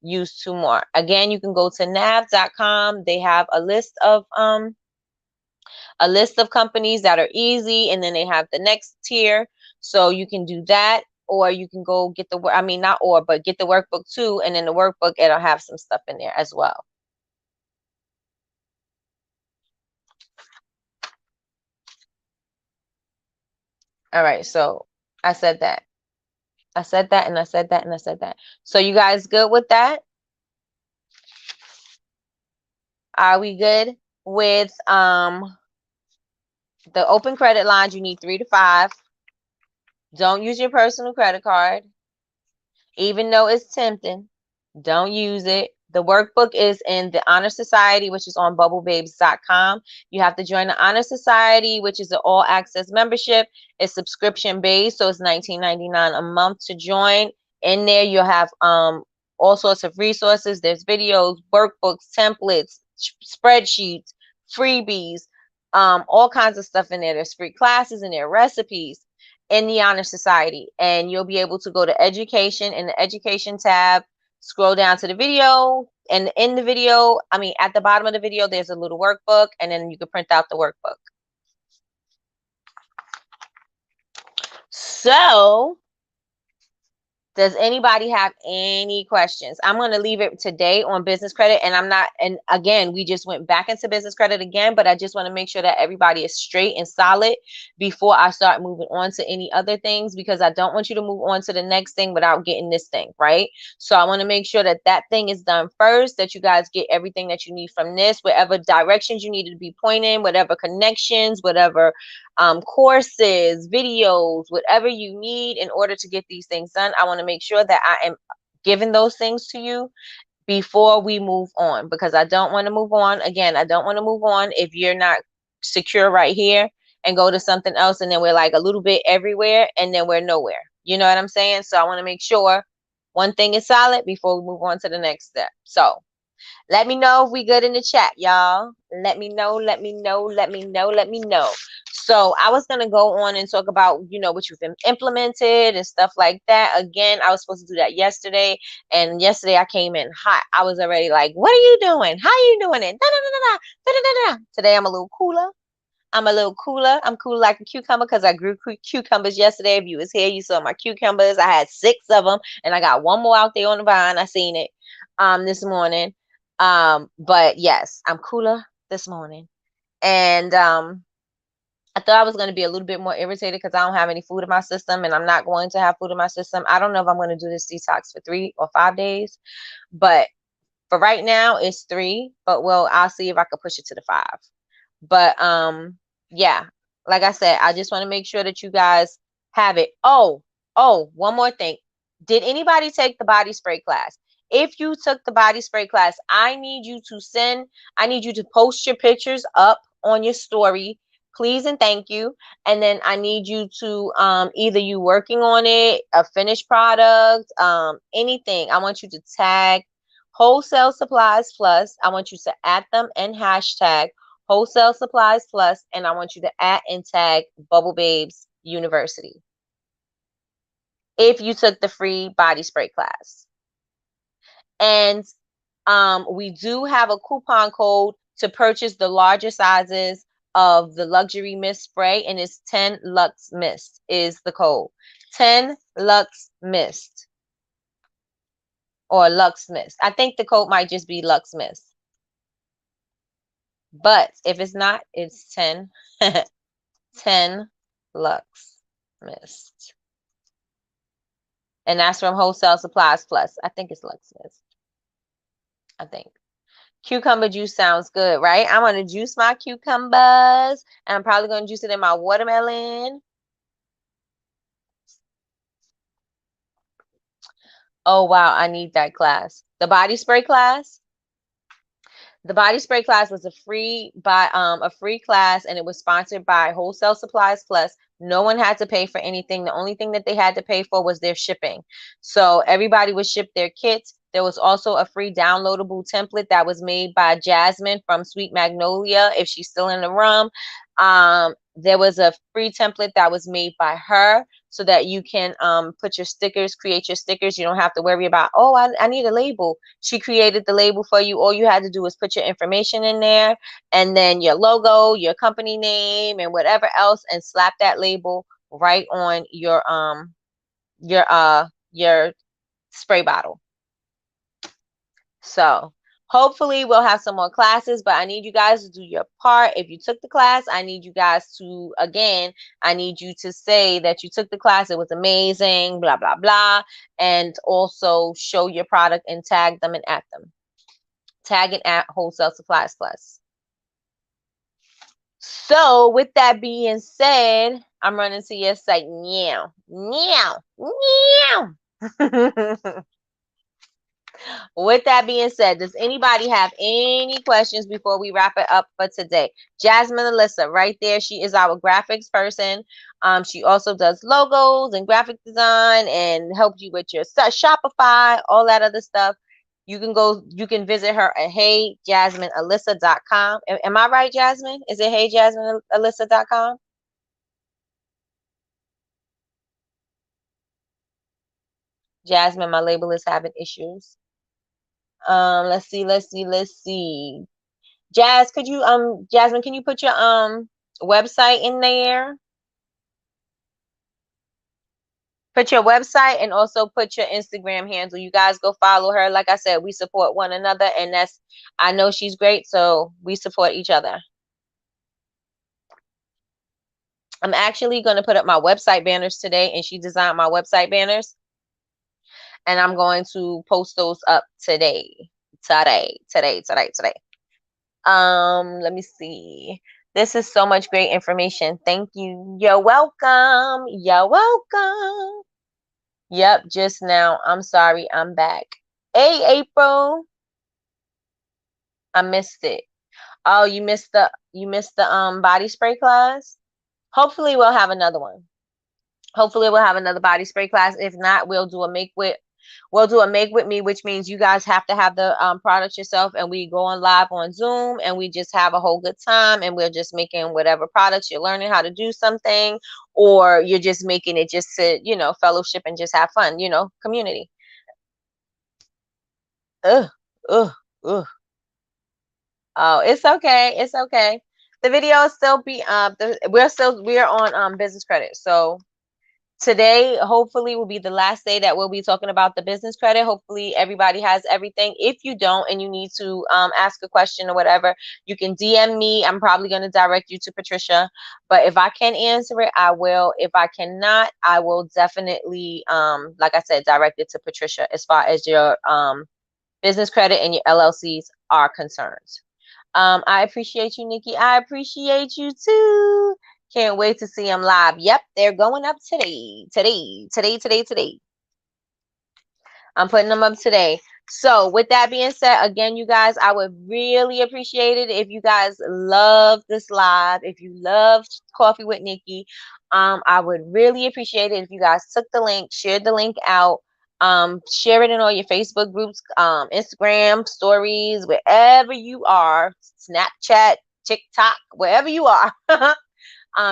use 2 more. Again, you can go to nav.com. They have a list of companies that are easy, and then they have the next tier. So you can do that, or you can go get the get the workbook too, and in the workbook it'll have some stuff in there as well. All right, so I said that. I said that, and I said that, and I said that. So you guys good with that? Are we good with the open credit lines? You need 3 to 5. Don't use your personal credit card. Even though it's tempting, don't use it. The workbook is in the Honor Society, which is on bubblebabes.com. You have to join the Honor Society, which is an all-access membership. It's subscription-based, so it's $19.99 a month to join. In there, you'll have all sorts of resources. There's videos, workbooks, templates, spreadsheets, freebies, all kinds of stuff in there. There's free classes in there, recipes in the Honor Society. And you'll be able to go to education in the education tab, scroll down to the video, And in the video, I mean, at the bottom of the video, there's a little workbook, and then you can print out the workbook. So does anybody have any questions? I'm going to leave it today on business credit. And I'm not, and again, we just went back into business credit again, but I just want to make sure that everybody is straight and solid before I start moving on to any other things, because I don't want you to move on to the next thing without getting this thing, right? So I want to make sure that that thing is done first, that you guys get everything that you need from this, whatever directions you need to be pointing, whatever connections, whatever courses, videos, whatever you need in order to get these things done. I want to make sure that I am giving those things to you before we move on, because I don't want to move on. Again, I don't want to move on if you're not secure right here and go to something else, and then we're like a little bit everywhere and then we're nowhere. You know what I'm saying? So I want to make sure one thing is solid before we move on to the next step. So let me know if we good in the chat, y'all. Let me know, let me know, let me know, let me know. So I was going to go on and talk about, what you've implemented and stuff like that. Again, I was supposed to do that yesterday. And yesterday I came in hot. I was already like, what are you doing? How are you doing it? Da, da, da, da, da, da, da, da. Today I'm a little cooler. I'm a little cooler. I'm cool like a cucumber because I grew cucumbers yesterday. If you was here, you saw my cucumbers. I had 6 of them, and I got one more out there on the vine. I seen it this morning. But yes, I'm cooler this morning. And I thought I was going to be a little bit more irritated because I don't have any food in my system, and I'm not going to have food in my system. I don't know if I'm going to do this detox for 3 or 5 days, but for right now it's 3, but I'll see if I can push it to the 5. But yeah, like I said, I just want to make sure that you guys have it. Oh, one more thing. Did anybody take the body spray class? If you took the body spray class, I need you to post your pictures up on your story, please and thank you. And then I need you to either you working on it, a finished product, anything. I want you to tag Wholesale Supplies Plus. I want you to add them and hashtag Wholesale Supplies Plus, and I want you to add and tag Bubble Babes University if you took the free body spray class. And we do have a coupon code to purchase the larger sizes of the luxury mist spray, and it's 10 Lux Mist is the code. 10 Lux Mist or Lux Mist. I think the code might just be Lux Mist. But if it's not, it's 10 10 Lux Mist. And that's from Wholesale Supplies Plus. I think it's Lux Mist. I think. Cucumber juice sounds good, right? I'm going to juice my cucumbers. And I'm probably going to juice it in my watermelon. Oh, wow. I need that class. The body spray class. The body spray class was a free class, and it was sponsored by Wholesale Supplies Plus. No one had to pay for anything. The only thing that they had to pay for was their shipping. So everybody would ship their kits. There was also a free downloadable template that was made by Jasmine from Sweet Magnolia, if she's still in the room. There was a free template that was made by her so that you can put your stickers, create your stickers. You don't have to worry about, oh, I need a label. She created the label for you. All you had to do was put your information in there, and then your logo, your company name, and whatever else, and slap that label right on your spray bottle. So hopefully we'll have some more classes, but I need you guys to do your part. If you took the class, I need you guys to, again, I need you to say that you took the class. It was amazing, blah, blah, blah. And also show your product and tag them and at them. Tag it at Wholesale Supplies Plus. So with that being said, I'm running to your site now. Now. With that being said, does anybody have any questions before we wrap it up for today? Jasmine Alyssa, right there. She is our graphics person. She also does logos and graphic design and helps you with your Shopify, all that other stuff. You can visit her at heyjasminealyssa.com. Am I right, Jasmine? Is it heyjasminealyssa.com? Jasmine, my label is having issues. Let's see. Jasmine, can you put your website in there? Put your website and also put your Instagram handle. You guys go follow her. Like I said, we support one another, and I know she's great, so we support each other. I'm actually going to put up my website banners today, and she designed my website banners, and I'm going to post those up today. Today. Let me see. This is so much great information. Thank you. You're welcome. You're welcome. Yep, just now. I'm sorry. I'm back. Hey, April. I missed it. Oh, you missed the body spray class? Hopefully we'll have another one. Hopefully we'll have another body spray class. If not, we'll do a make with me, which means you guys have to have the product yourself, and we go on live on Zoom, and we just have a whole good time, and we're just making whatever products. You're learning how to do something, or you're just making it just to, fellowship and just have fun, community. Ugh, ugh, ugh. Oh, it's okay. It's okay. The video will still be we're on business credit. So today hopefully will be the last day that we'll be talking about the business credit. Hopefully everybody has everything. If you don't and you need to ask a question or whatever, you can DM me. I'm probably going to direct you to Patricia, but if I can answer it, I will. If I cannot, I will definitely like I said, direct it to Patricia as far as your business credit and your LLCs are concerned. I appreciate you, Nikki. I appreciate you too. Can't wait to see them live. Yep, they're going up today. I'm putting them up today. So with that being said, again, you guys, I would really appreciate it if you guys love this live, if you love Coffee with Nikki. I would really appreciate it if you guys took the link, shared the link out, share it in all your Facebook groups, Instagram stories, wherever you are, Snapchat, TikTok, wherever you are.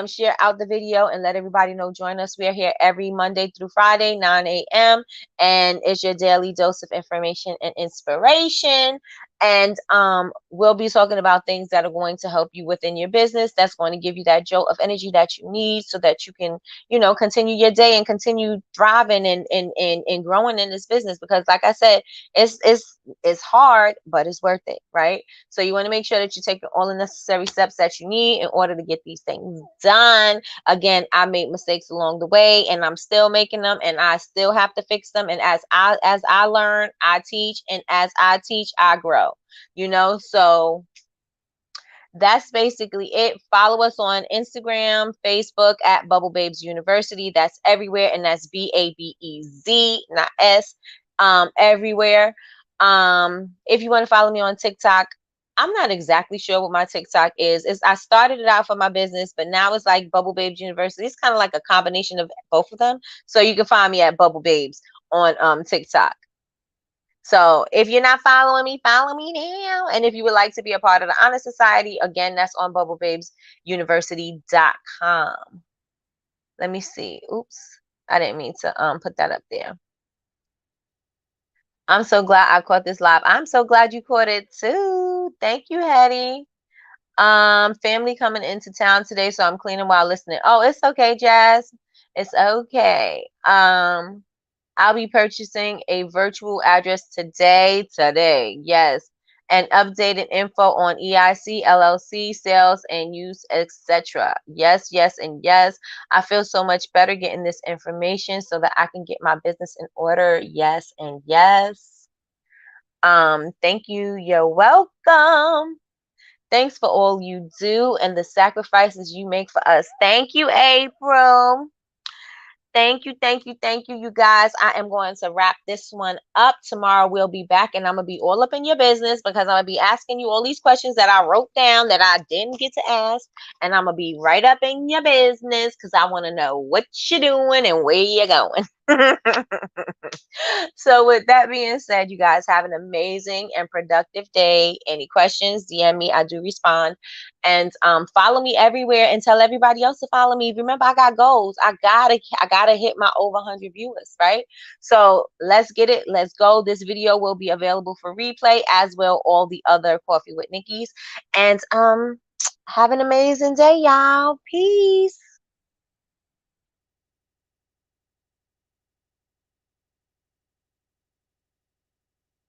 Share out the video and let everybody know. Join us. We are here every Monday through Friday, 9 a.m. And it's your daily dose of information and inspiration. And we'll be talking about things that are going to help you within your business. That's going to give you that jolt of energy that you need so that you can, continue your day and continue thriving and growing in this business. Because like I said, it's hard, but it's worth it, right? So you want to make sure that you take all the necessary steps that you need in order to get these things done. Again, I made mistakes along the way, and I'm still making them, and I still have to fix them. And as I learn, I teach, and as I teach, I grow. So that's basically it. Follow us on Instagram, Facebook at Bubble Babes University. That's everywhere, and that's BABEZ, not S. Everywhere. If you want to follow me on TikTok, I'm not exactly sure what my TikTok is. I started it out for my business, but now it's like Bubble Babes University. It's kind of like a combination of both of them. So you can find me at Bubble Babes on TikTok. So if you're not following me, follow me now. And if you would like to be a part of the Honor Society, again, that's on bubblebabesuniversity.com. Let me see. Oops. I didn't mean to put that up there. I'm so glad I caught this live. I'm so glad you caught it too. Thank you, Hetty. Family coming into town today, so I'm cleaning while listening. Oh, it's okay, Jazz. It's okay. I'll be purchasing a virtual address today. Yes. And updated info on EIC, LLC, sales and use, etc. Yes, and yes. I feel so much better getting this information so that I can get my business in order. Yes, and yes. Thank you. You're welcome. Thanks for all you do and the sacrifices you make for us. Thank you, April. Thank you, you guys. I am going to wrap this one up. Tomorrow we'll be back, and I'm going to be all up in your business because I'm going to be asking you all these questions that I wrote down that I didn't get to ask, and I'm going to be right up in your business because I want to know what you're doing and where you're going. So with that being said, you guys have an amazing and productive day. Any questions, DM me. I do respond. And follow me everywhere and tell everybody else to follow me. Remember, I got goals. I gotta hit my over 100 viewers, right? So let's get it. Let's go. This video will be available for replay, as well all the other Coffee with Nikki's. And have an amazing day, y'all. Peace.